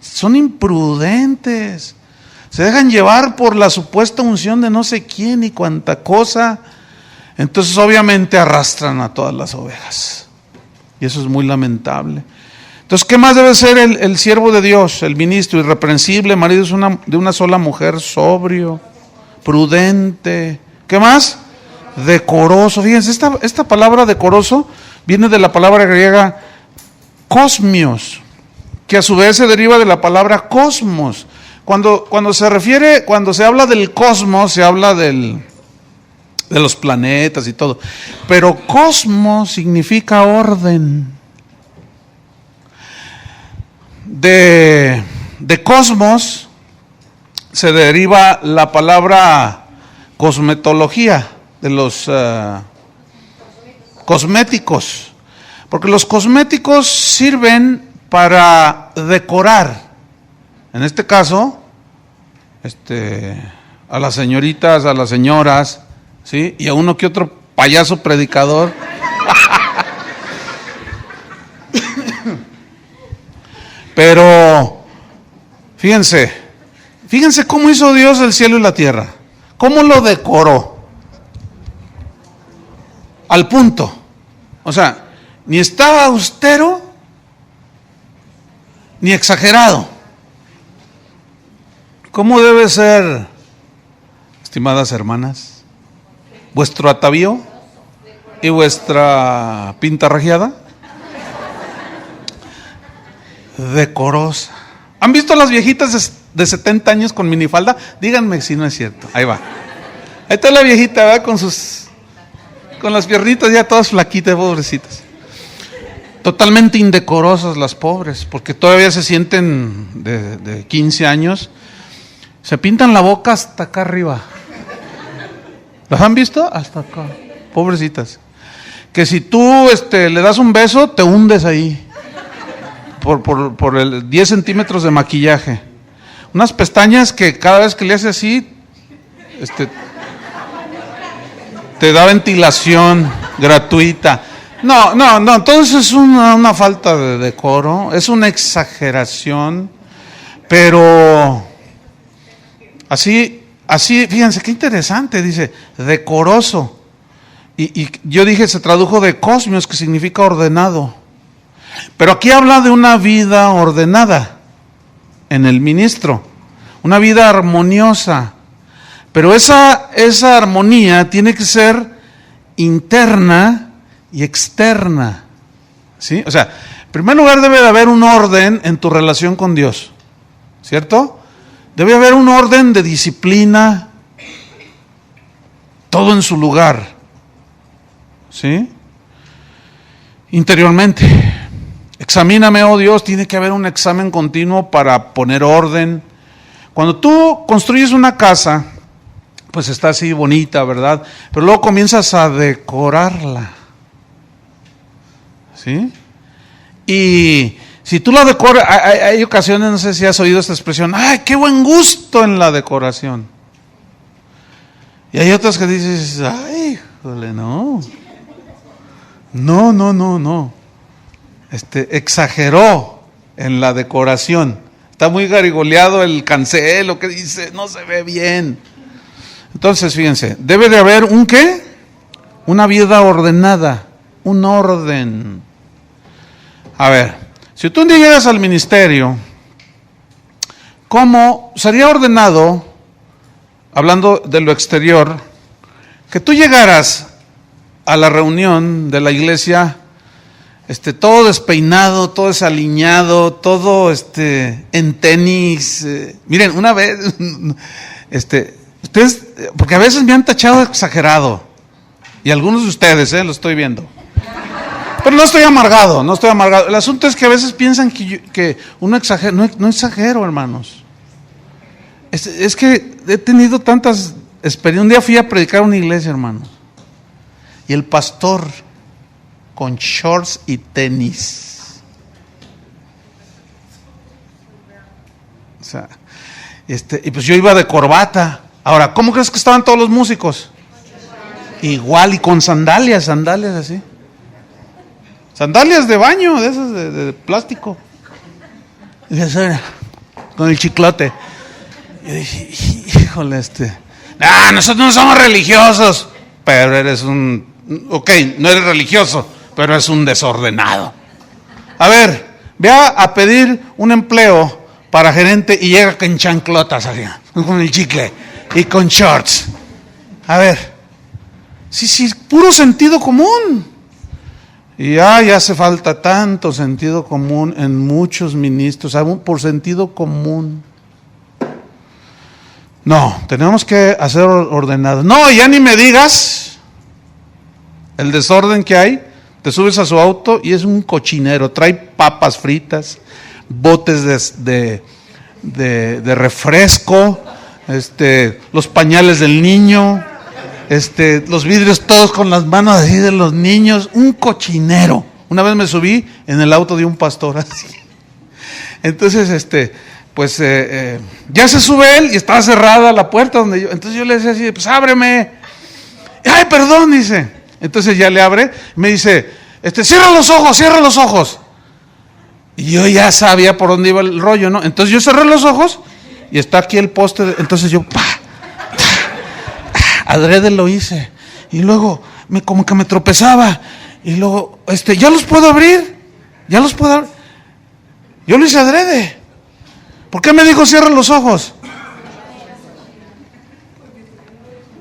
son imprudentes, se dejan llevar por la supuesta unción de no sé quién y cuánta cosa. Entonces obviamente arrastran a todas las ovejas, y eso es muy lamentable. Entonces, ¿qué más debe ser el siervo de Dios, el ministro? Irreprensible, marido de una sola mujer, sobrio, prudente. ¿Qué más? Decoroso. Fíjense, esta palabra decoroso viene de la palabra griega cosmios, que a su vez se deriva de la palabra cosmos. Cuando se habla del cosmos, se habla de los planetas y todo. Pero cosmos significa orden. De cosmos se deriva la palabra cosmetología, de los cosméticos. Porque los cosméticos sirven para decorar. En este caso, a las señoritas, a las señoras, ¿sí? Y a uno que otro payaso predicador. Pero, fíjense cómo hizo Dios el cielo y la tierra. Cómo lo decoró. Al punto. O sea, ni estaba austero, ni exagerado. ¿Cómo debe ser, estimadas hermanas, vuestro atavío y vuestra pinta rajeada? Decorosa. ¿Han visto a las viejitas de 70 años con minifalda? Díganme si no es cierto. Ahí va. Ahí está la viejita, ¿verdad? Con las piernitas ya todas flaquitas, pobrecitas. Totalmente indecorosas las pobres, porque todavía se sienten de 15 años. Se pintan la boca hasta acá arriba. ¿Las han visto? Hasta acá. Pobrecitas. Que si tú le das un beso, te hundes ahí. Por el 10 centímetros de maquillaje. Unas pestañas que cada vez que le hace así, te da ventilación gratuita. No, entonces es una falta de decoro, es una exageración, pero así, fíjense qué interesante, dice, decoroso. Y yo dije, se tradujo de cosmios, que significa ordenado. Pero aquí habla de una vida ordenada en el ministro, una vida armoniosa. Pero esa armonía tiene que ser interna y externa, ¿sí? O sea, en primer lugar debe de haber un orden en tu relación con Dios, ¿cierto? Debe haber un orden de disciplina, todo en su lugar, ¿sí? Interiormente, examíname, oh Dios, tiene que haber un examen continuo para poner orden. Cuando tú construyes una casa, pues está así bonita, ¿verdad? Pero luego comienzas a decorarla, ¿sí? Y si tú la decoras, hay ocasiones, no sé si has oído esta expresión, ¡ay, qué buen gusto en la decoración! Y hay otras que dices, ¡ay, híjole, no! No. Exageró en la decoración. Está muy garigoleado el cancel, lo que dice, no se ve bien. Entonces, fíjense, debe de haber un ¿qué? Una vida ordenada, un orden. A ver, si tú un día llegas al ministerio, ¿cómo sería ordenado, hablando de lo exterior, que tú llegaras a la reunión de la iglesia, todo despeinado, todo desaliñado, todo en tenis? Miren, una vez, ustedes, porque a veces me han tachado de exagerado, y algunos de ustedes, lo estoy viendo. Pero no estoy amargado. El asunto es que a veces piensan que uno exagera. No exagero, hermanos. Es que he tenido tantas experiencias. Un día fui a predicar a una iglesia, hermanos, y el pastor con shorts y tenis. O sea, y pues yo iba de corbata. Ahora, ¿cómo crees que estaban todos los músicos? Igual, y con sandalias así. Sandalias de baño, de esas de plástico. Y dije, con el chiclote. Y dije, híjole, nosotros no somos religiosos. Pero eres ok, no eres religioso, pero es un desordenado. A ver, ve a pedir un empleo para gerente y llega con chanclotas, así, con el chicle y con shorts. A ver, sí, puro sentido común. Y ya hace falta tanto sentido común en muchos ministros, por sentido común. No, tenemos que hacer ordenado. No, ya ni me digas el desorden que hay. Te subes a su auto y es un cochinero. Trae papas fritas, botes de refresco, los pañales del niño, los vidrios todos con las manos así de los niños, un cochinero. Una vez me subí en el auto de un pastor así. Entonces, pues ya se sube él y estaba cerrada la puerta donde yo. Entonces yo le decía así, pues ábreme. Ay, perdón, dice. Entonces ya le abre, me dice, cierra los ojos. Y yo ya sabía por dónde iba el rollo, ¿no? Entonces yo cerré los ojos y está aquí el poste. Entonces yo, adrede lo hice. Y luego como que me tropezaba. Y luego, ¿ya los puedo abrir? Yo lo hice adrede. ¿Por qué me dijo cierra los ojos?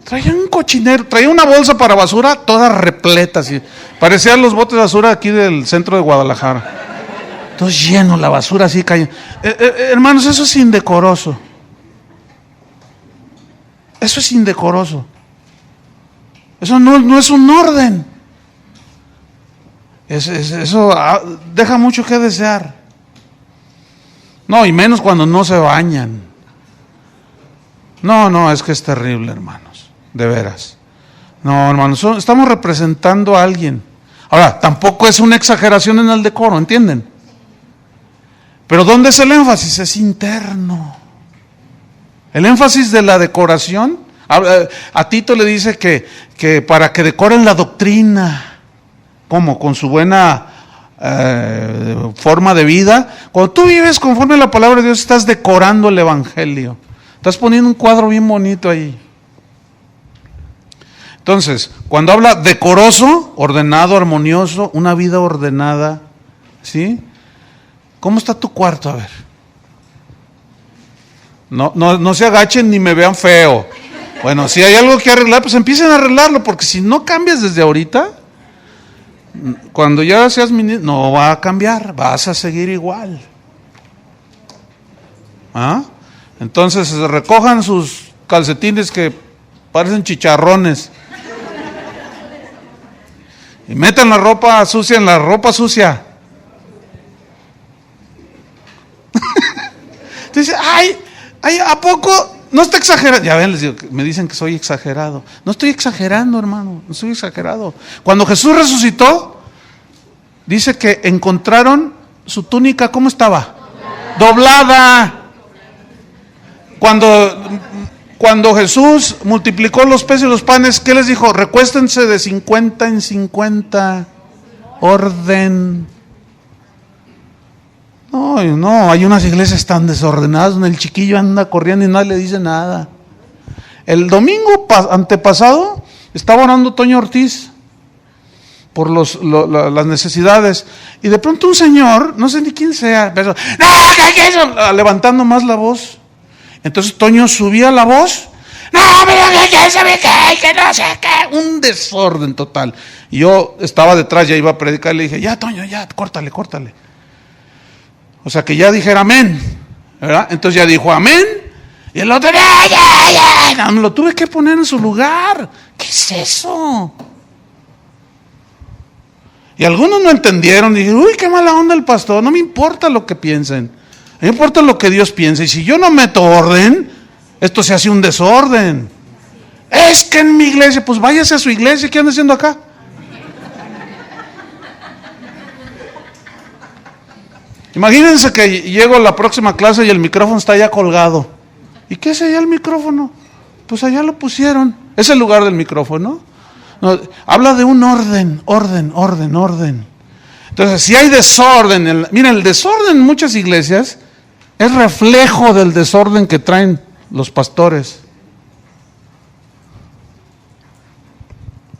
Traía un cochinero, traía una bolsa para basura toda repleta, así. Parecían los botes de basura aquí del centro de Guadalajara. Todo lleno, la basura así cayendo. Hermanos, eso es indecoroso. Eso es indecoroso. Eso no es un orden. Eso deja mucho que desear. No, y menos cuando no se bañan. No, es que es terrible, hermanos. De veras. No, hermanos, estamos representando a alguien. Ahora, tampoco es una exageración en el decoro, ¿entienden? Pero ¿dónde es el énfasis? Es interno. El énfasis de la decoración, a Tito le dice que para que decoren la doctrina, ¿cómo? Con su buena forma de vida. Cuando tú vives conforme a la palabra de Dios, estás decorando el evangelio. Estás poniendo un cuadro bien bonito ahí. Entonces, cuando habla decoroso, ordenado, armonioso, una vida ordenada, ¿sí? ¿Cómo está tu cuarto? A ver. No se agachen ni me vean feo. Bueno, si hay algo que arreglar, pues empiecen a arreglarlo, porque si no cambias desde ahorita, cuando ya seas ministro, no va a cambiar, vas a seguir igual. ¿Ah? Entonces recojan sus calcetines que parecen chicharrones y metan la ropa sucia en la ropa sucia. Entonces, ay, ¿a poco no está exagerando. Ya ven, les digo, me dicen que soy exagerado. No estoy exagerando, hermano, no estoy exagerado. Cuando Jesús resucitó, dice que encontraron su túnica, ¿cómo estaba? Doblada. Cuando Jesús multiplicó los peces y los panes, ¿qué les dijo? Recuéstense de 50 en 50. Orden. No, hay unas iglesias tan desordenadas donde el chiquillo anda corriendo y nadie le dice nada. El domingo antepasado estaba orando Toño Ortiz por las necesidades, y de pronto un señor, no sé ni quién sea, empezó, levantando más la voz. Entonces Toño subía la voz, que no sé qué, un desorden total. Y yo estaba detrás, ya iba a predicar, y le dije, ya Toño, ya, córtale. O sea, que ya dijera amén, ¿verdad? Entonces ya dijo amén, y el otro, ya, me lo tuve que poner en su lugar. ¿Qué es eso? Y algunos no entendieron, dijeron, uy, qué mala onda el pastor. No me importa lo que piensen, me importa lo que Dios piensa. Y si yo no meto orden, esto se hace un desorden. Es que en mi iglesia, pues váyase a su iglesia, ¿qué anda haciendo acá? Imagínense que llego a la próxima clase y el micrófono está ya colgado. ¿Y qué es allá el micrófono? Pues allá lo pusieron. Es el lugar del micrófono. No, habla de un orden. Entonces, si hay desorden, miren, el desorden en muchas iglesias es reflejo del desorden que traen los pastores.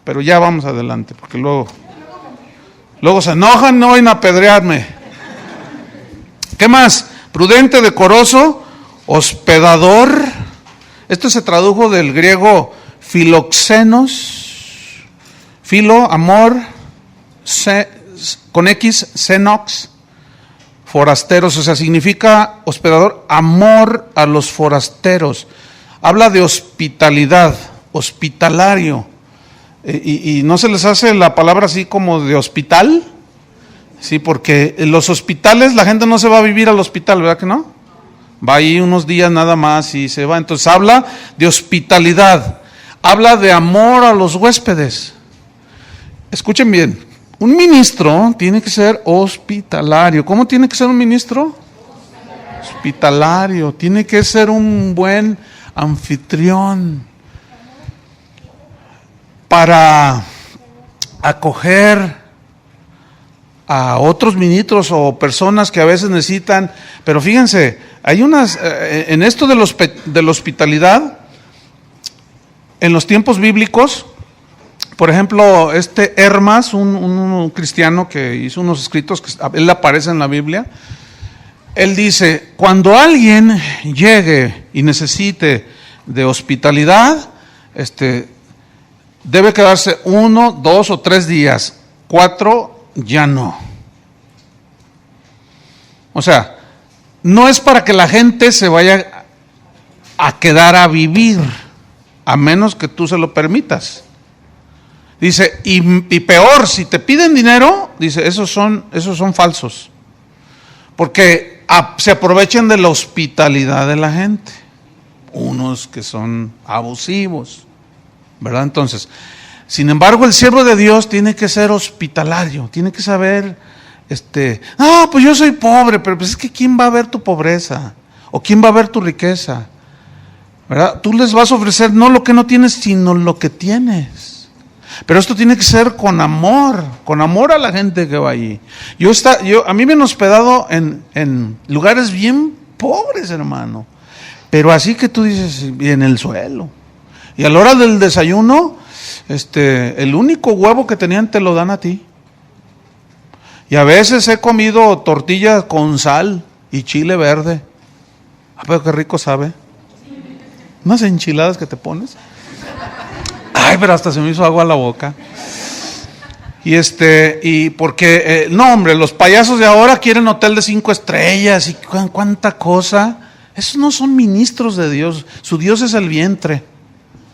Pero ya vamos adelante, porque luego se enojan, no vayan a apedrearme. ¿Qué más? Prudente, decoroso, hospedador. Esto se tradujo del griego filoxenos. Filo, amor, con X, xenox, forasteros, o sea, significa hospedador, amor a los forasteros. Habla de hospitalidad, hospitalario. ¿Y no se les hace la palabra así como de hospital? Sí, porque en los hospitales la gente no se va a vivir al hospital, ¿verdad que no? Va ahí unos días nada más y se va. Entonces habla de hospitalidad, habla de amor a los huéspedes. Escuchen bien, un ministro tiene que ser hospitalario. ¿Cómo tiene que ser un ministro? Hospitalario. Tiene que ser un buen anfitrión para acoger a otros ministros o personas que a veces necesitan. Pero fíjense, hay unas, en esto de la hospitalidad, en los tiempos bíblicos, por ejemplo, Hermas, un cristiano que hizo unos escritos, que él aparece en la Biblia, él dice, cuando alguien llegue y necesite de hospitalidad, debe quedarse 1, 2 o 3 días, 4 ya no. O sea, no es para que la gente se vaya a quedar a vivir, a menos que tú se lo permitas. Dice, y peor, si te piden dinero, dice, esos son falsos. Porque se aprovechan de la hospitalidad de la gente. Unos que son abusivos, ¿verdad? Entonces, sin embargo, el siervo de Dios tiene que ser hospitalario, tiene que saber, no, pues yo soy pobre, pero pues es que ¿quién va a ver tu pobreza? ¿O quién va a ver tu riqueza? ¿Verdad? Tú les vas a ofrecer no lo que no tienes, sino lo que tienes. Pero esto tiene que ser con amor a la gente que va allí. A mí me han hospedado en lugares bien pobres, hermano, pero así que tú dices, en el suelo. Y a la hora del desayuno, el único huevo que tenían te lo dan a ti. Y a veces he comido tortilla con sal y chile verde. Pero qué rico sabe. Unas enchiladas que te pones. Ay, pero hasta se me hizo agua a la boca. Y porque, no hombre, los payasos de ahora quieren hotel de 5 estrellas y cuánta cosa. Esos no son ministros de Dios. Su Dios es el vientre.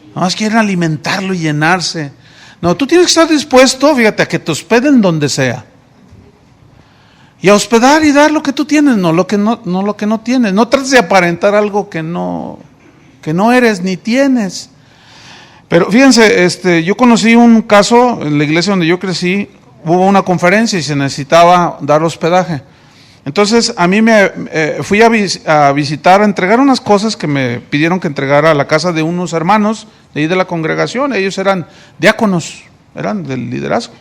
Nada más quieren alimentarlo y llenarse. No, tú tienes que estar dispuesto, fíjate, a que te hospeden donde sea. Y a hospedar y dar lo que tú tienes, no lo que no tienes. No trates de aparentar algo que no que no eres ni tienes. Pero fíjense, yo conocí un caso en la iglesia donde yo crecí, hubo una conferencia y se necesitaba dar hospedaje. Entonces a mí fui a visitar, a entregar unas cosas que me pidieron que entregara a la casa de unos hermanos de ahí de la congregación. Ellos eran diáconos, eran del liderazgo.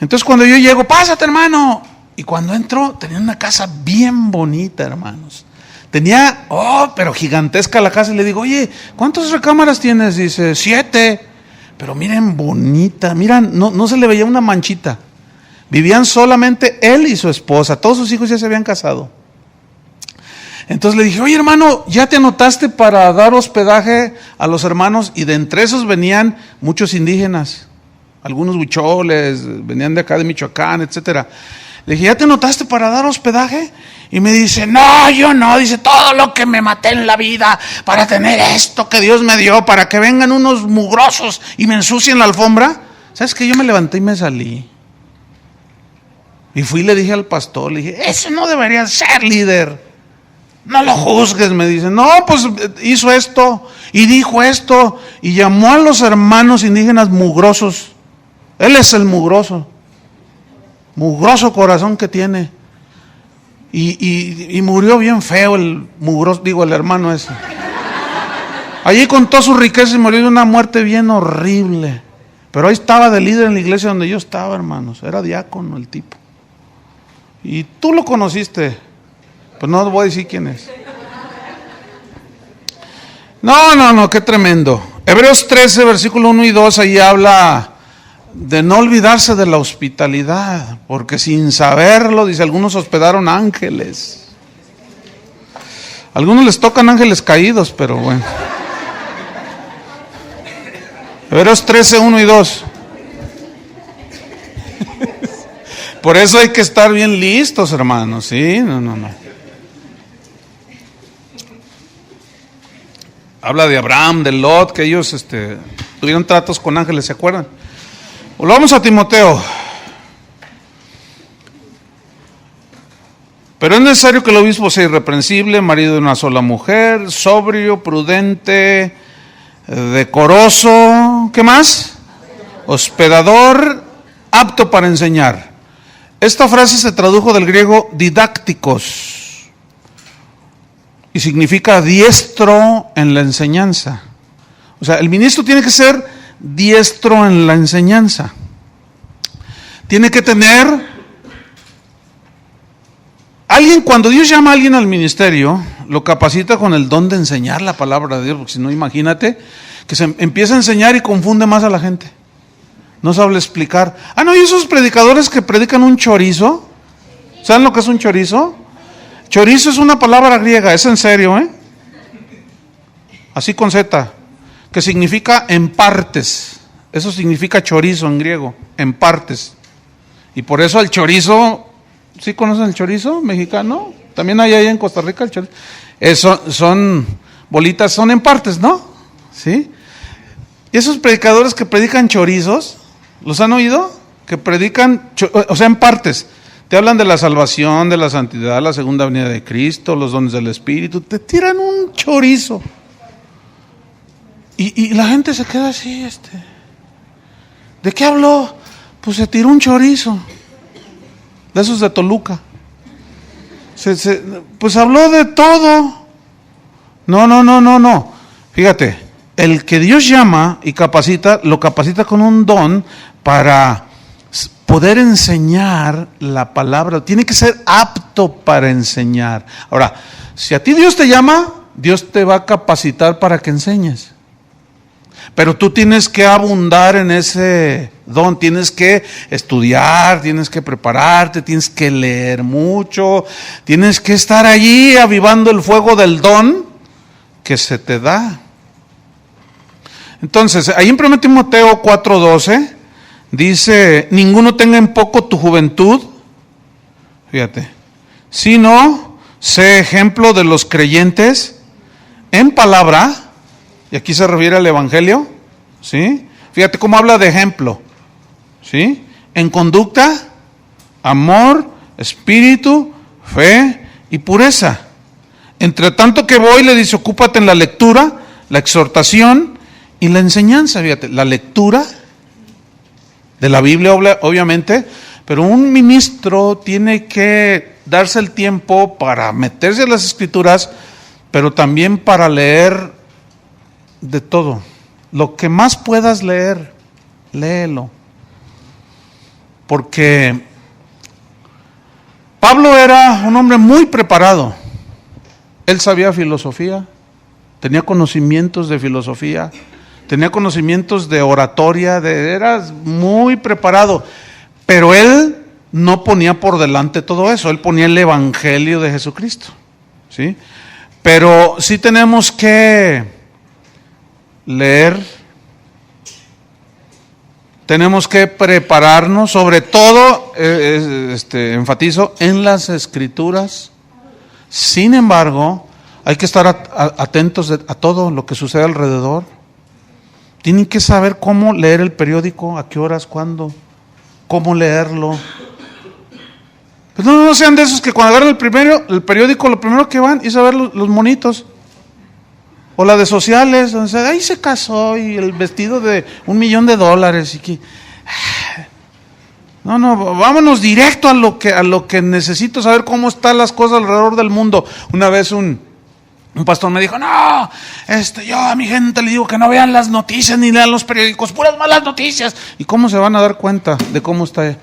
Entonces cuando yo llego, pásate hermano, y cuando entro tenía una casa bien bonita, hermanos. Tenía, pero gigantesca la casa, y le digo, oye, ¿cuántas recámaras tienes? Dice, 7, pero miren bonita, miren, no se le veía una manchita. Vivían solamente él y su esposa, todos sus hijos ya se habían casado. Entonces le dije, oye hermano, ¿ya te anotaste para dar hospedaje a los hermanos? Y de entre esos venían muchos indígenas, algunos huicholes, venían de acá de Michoacán, etcétera. Le dije, ¿ya te anotaste para dar hospedaje? Y me dice, no, yo no. Dice, todo lo que me maté en la vida para tener esto que Dios me dio, para que vengan unos mugrosos y me ensucien la alfombra. ¿Sabes qué? Yo me levanté y me salí. Y fui y le dije al pastor, le dije, eso no debería ser, líder. No lo juzgues, me dice. No, pues hizo esto y dijo esto y llamó a los hermanos indígenas mugrosos. Él es el mugroso corazón que tiene. Y murió bien feo el mugroso, el hermano ese. Allí contó su riqueza y murió de una muerte bien horrible. Pero ahí estaba de líder en la iglesia donde yo estaba, hermanos. Era diácono el tipo. Y tú lo conociste. Pues no voy a decir quién es. No, qué tremendo. Hebreos 13, versículo 1 y 2, ahí habla de no olvidarse de la hospitalidad, porque sin saberlo, dice, algunos hospedaron ángeles. Algunos les tocan ángeles caídos, pero bueno. Hebreos 13, 1 y 2. Por eso hay que estar bien listos, hermanos, ¿sí? No. Habla de Abraham, de Lot, que ellos tuvieron tratos con ángeles, ¿se acuerdan? Volvamos a Timoteo. Pero es necesario que el obispo sea irreprensible, marido de una sola mujer, sobrio, prudente, decoroso, ¿qué más? Hospedador, apto para enseñar. Esta frase se tradujo del griego didácticos y significa diestro en la enseñanza. O sea, el ministro tiene que ser diestro en la enseñanza. Tiene que tener alguien, cuando Dios llama a alguien al ministerio, lo capacita con el don de enseñar la palabra de Dios, porque si no, imagínate que se empieza a enseñar y confunde más a la gente. No sabe explicar. ¿Y esos predicadores que predican un chorizo? ¿Saben lo que es un chorizo? Chorizo es una palabra griega, es en serio, así con Z, que significa en partes. Eso significa chorizo en griego, en partes. Y por eso el chorizo, ¿sí conocen el chorizo mexicano? También hay ahí en Costa Rica el chorizo. Son bolitas, son en partes, ¿no? ¿Sí? Y esos predicadores que predican chorizos, ¿los han oído? Que predican, en partes. Te hablan de la salvación, de la santidad, la segunda venida de Cristo, los dones del Espíritu. Te tiran un chorizo. Y la gente se queda así, ¿de qué habló? Pues se tiró un chorizo. De esos de Toluca. Pues habló de todo. No. Fíjate, el que Dios llama y capacita, lo capacita con un don para poder enseñar la palabra. Tiene que ser apto para enseñar. Ahora, si a ti Dios te llama, Dios te va a capacitar para que enseñes. Pero tú tienes que abundar en ese don, tienes que estudiar, tienes que prepararte, tienes que leer mucho, tienes que estar allí avivando el fuego del don que se te da. Entonces, ahí en 1 Timoteo 4:12 dice, ninguno tenga en poco tu juventud, fíjate, sino sé ejemplo de los creyentes en palabra. Y aquí se refiere al Evangelio, ¿sí? Fíjate cómo habla de ejemplo, ¿sí? En conducta, amor, espíritu, fe y pureza. Entre tanto que voy, le dice, ocúpate en la lectura, la exhortación y la enseñanza. Fíjate, la lectura de la Biblia, obviamente, pero un ministro tiene que darse el tiempo para meterse en las Escrituras, pero también para leer de todo. Lo que más puedas leer, léelo. Porque Pablo era un hombre muy preparado. Él sabía filosofía, tenía conocimientos de filosofía, tenía conocimientos de oratoria, era muy preparado. Pero él no ponía por delante todo eso, él ponía el evangelio de Jesucristo, ¿sí? Pero sí tenemos que leer, tenemos que prepararnos, sobre todo, enfatizo, en las Escrituras. Sin embargo, hay que estar atentos a todo lo que sucede alrededor. Tienen que saber cómo leer el periódico, a qué horas, cuándo, cómo leerlo. Pues no sean de esos que cuando agarran el periódico, lo primero que van es a ver los monitos. O la de sociales, donde ahí se casó y el vestido de $1,000,000 y que... No, vámonos directo a lo que necesito saber, cómo están las cosas alrededor del mundo. Una vez un pastor me dijo, no, yo a mi gente le digo que no vean las noticias ni lean los periódicos, puras malas noticias. ¿Y cómo se van a dar cuenta de cómo está?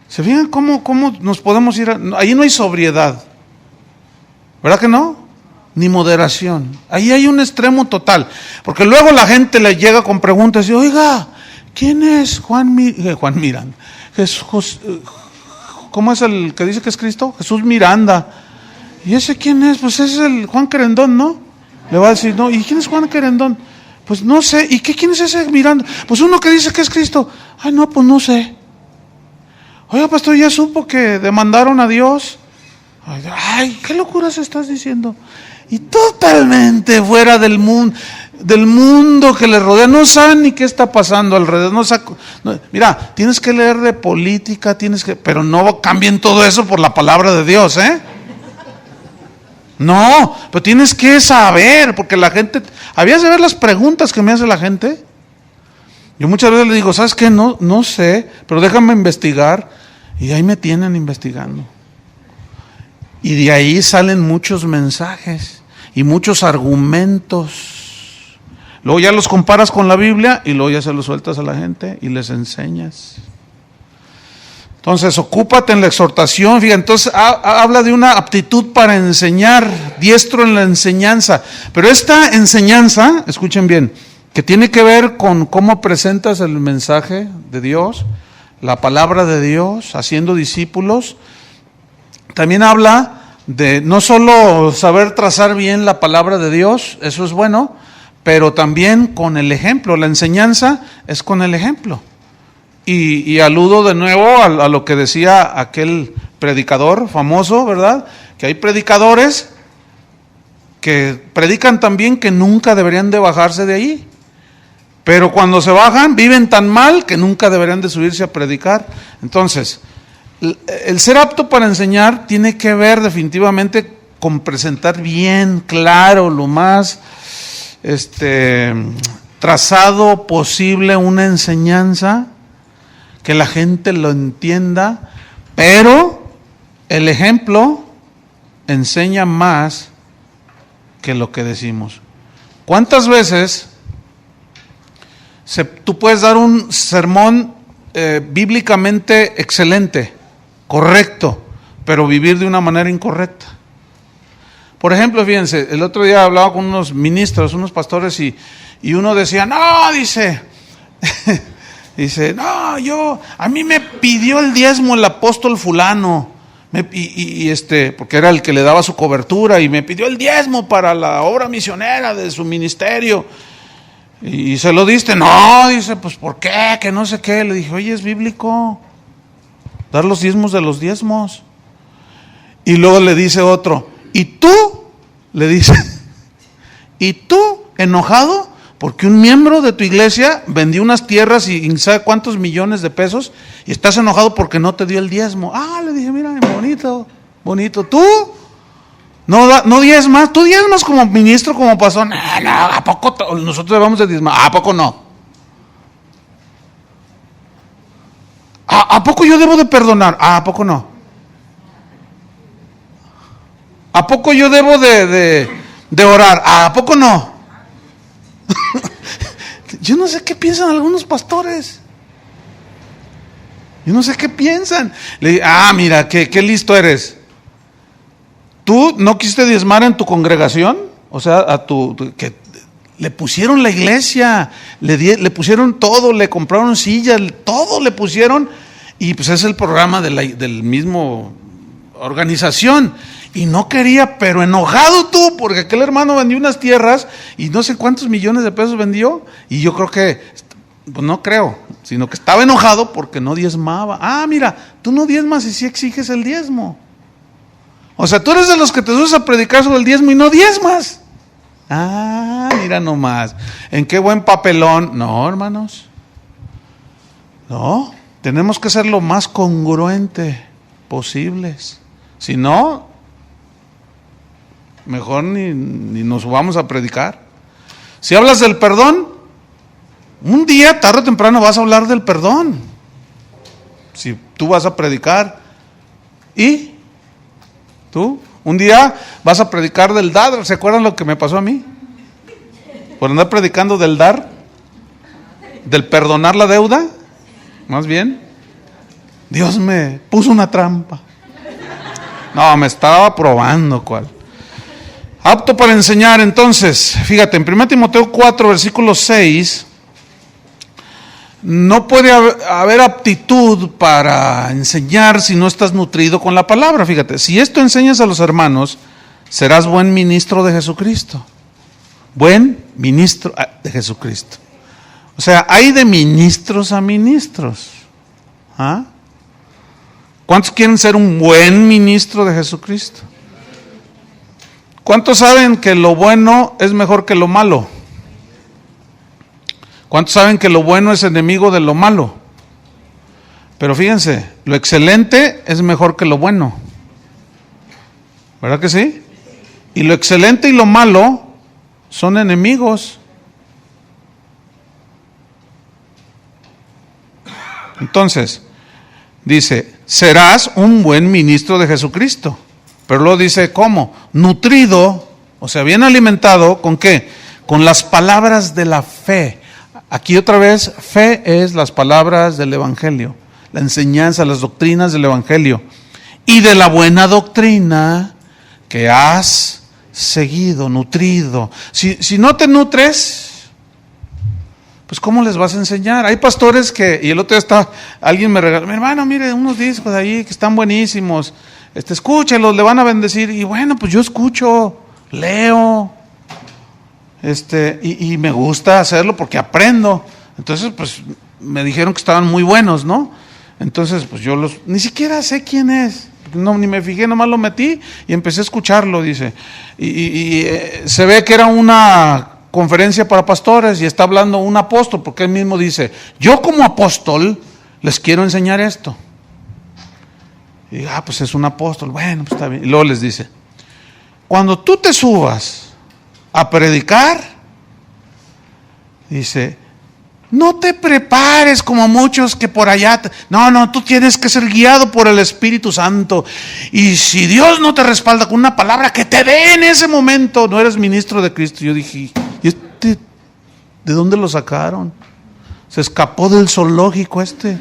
¿Se fijan cómo nos podemos ir? Ahí no hay sobriedad, ¿verdad que no? Ni moderación. Ahí hay un extremo total, porque luego la gente le llega con preguntas y oiga, ¿quién es Juan Miranda? ¿Cómo es el que dice que es Cristo? Jesús Miranda. ¿Y ese quién es? Pues es el Juan Querendón, ¿no? Le va a decir, no, ¿y quién es Juan Querendón? Pues no sé. ¿Y quién es ese Miranda? Pues uno que dice que es Cristo. Ay, no, pues no sé. Oiga, pastor, ¿ya supo que demandaron a Dios? Ay, ¿qué locuras estás diciendo? Y totalmente fuera del mundo que les rodea, no saben ni qué está pasando alrededor. Mira, tienes que leer de política, pero no cambien todo eso por la palabra de Dios, ¿eh? No, pero tienes que saber, porque la gente, ¿habías de ver las preguntas que me hace la gente? Yo muchas veces le digo, ¿sabes qué? No sé, pero déjame investigar, y ahí me tienen investigando. Y de ahí salen muchos mensajes y muchos argumentos. Luego ya los comparas con la Biblia y luego ya se los sueltas a la gente y les enseñas. Entonces, ocúpate en la exhortación. Fíjate, entonces habla de una aptitud para enseñar, diestro en la enseñanza. Pero esta enseñanza, escuchen bien, que tiene que ver con cómo presentas el mensaje de Dios, la palabra de Dios, haciendo discípulos. También habla de no solo saber trazar bien la palabra de Dios, eso es bueno, pero también con el ejemplo. La enseñanza es con el ejemplo. Y aludo de nuevo a lo que decía aquel predicador famoso, ¿verdad? Que hay predicadores que predican también que nunca deberían de bajarse de ahí. Pero cuando se bajan, viven tan mal que nunca deberían de subirse a predicar. Entonces, el ser apto para enseñar tiene que ver definitivamente con presentar bien, claro, lo más trazado posible una enseñanza, que la gente lo entienda, pero el ejemplo enseña más que lo que decimos. ¿Cuántas veces tú puedes dar un sermón bíblicamente excelente, correcto, pero vivir de una manera incorrecta? Por ejemplo, fíjense, el otro día hablaba con unos ministros, unos pastores, y uno decía, no, dice, a mí me pidió el diezmo el apóstol fulano, porque era el que le daba su cobertura, y me pidió el diezmo para la obra misionera de su ministerio. Y se lo diste. No, dice, pues ¿por qué? Que no sé qué. Le dije, oye, es bíblico dar los diezmos de los diezmos. Y luego le dice otro, ¿y tú? Le dice, ¿y tú enojado? Porque un miembro de tu iglesia vendió unas tierras y sabe cuántos millones de pesos y estás enojado porque no te dio el diezmo. Le dije, mira, bonito, bonito. ¿Tú? No diezmas. ¿Tú diezmas como ministro, como pastor? No, ¿a poco nosotros debemos de diezmar? ¿A poco no? ¿A poco yo debo de perdonar? ¿A poco no? ¿A poco yo debo de orar? ¿A poco no? Yo no sé qué piensan algunos pastores. Yo no sé qué piensan. Le digo, mira, qué listo eres. ¿Tú no quisiste diezmar en tu congregación? O sea, que le pusieron la iglesia, le pusieron todo, le compraron sillas, todo le pusieron, y pues es el programa del mismo organización. Y no quería, pero enojado tú, porque aquel hermano vendió unas tierras y no sé cuántos millones de pesos vendió. Y yo creo que, pues no creo, sino que estaba enojado porque no diezmaba. Mira, tú no diezmas y sí exiges el diezmo. O sea, tú eres de los que te subes a predicar sobre el diezmo y no diezmas. Mira nomás, en qué buen papelón. No, hermanos, no, tenemos que ser lo más congruente posibles. Si no, mejor ni nos vamos a predicar. Si hablas del perdón, un día, tarde o temprano, vas a hablar del perdón. Si tú vas a predicar, ¿y tú? Un día vas a predicar del dar. ¿Se acuerdan lo que me pasó a mí? Por andar predicando del dar, del perdonar la deuda, más bien. Dios me puso una trampa. No, me estaba probando cuál. Apto para enseñar, entonces, fíjate, en 1 Timoteo 4, versículo 6, no puede haber aptitud para enseñar si no estás nutrido con la palabra. Fíjate, si esto enseñas a los hermanos, serás buen ministro de Jesucristo. Buen ministro de Jesucristo. O sea, hay de ministros a ministros. ¿Cuántos quieren ser un buen ministro de Jesucristo? ¿Cuántos saben que lo bueno es mejor que lo malo? ¿Cuántos saben que lo bueno es enemigo de lo malo? Pero fíjense, lo excelente es mejor que lo bueno. ¿Verdad que sí? Y lo excelente y lo malo son enemigos. Entonces, dice, serás un buen ministro de Jesucristo. Pero luego dice, ¿cómo? Nutrido, o sea, bien alimentado, ¿con qué? Con las palabras de la fe. Aquí otra vez, fe es las palabras del Evangelio, la enseñanza, las doctrinas del Evangelio. Y de la buena doctrina que has seguido, nutrido. Si no te nutres, pues ¿cómo les vas a enseñar? Hay pastores y el otro día alguien me regaló, mi hermano, mire, unos discos ahí que están buenísimos. Escúchelos, le van a bendecir. Y bueno, pues yo escucho, leo, y me gusta hacerlo porque aprendo. Entonces, pues me dijeron que estaban muy buenos, ¿no? Entonces, pues yo ni siquiera sé quién es. No, ni me fijé, nomás lo metí y empecé a escucharlo, dice. Y se ve que era una conferencia para pastores y está hablando un apóstol, porque él mismo dice, yo como apóstol les quiero enseñar esto. Y pues es un apóstol, bueno, pues está bien. Y luego les dice, cuando tú te subas a predicar, dice, no te prepares como muchos que por allá, no, tú tienes que ser guiado por el Espíritu Santo. Y si Dios no te respalda con una palabra que te dé en ese momento, no eres ministro de Cristo. Yo dije, ¿y de dónde lo sacaron? Se escapó del zoológico este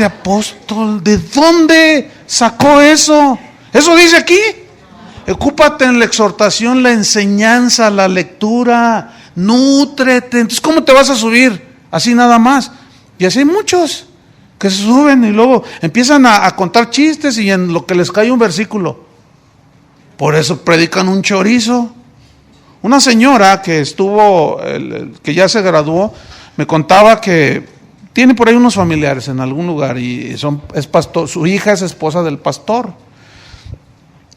apóstol. ¿De dónde sacó eso? Eso dice aquí. Ocúpate en la exhortación, la enseñanza, la lectura. Nútrete. Entonces, ¿cómo te vas a subir? Así nada más. Y así hay muchos que se suben y luego empiezan a contar chistes y en lo que les cae un versículo. Por eso predican un chorizo. Una señora que que ya se graduó, me contaba que tiene por ahí unos familiares en algún lugar y es pastor, su hija es esposa del pastor.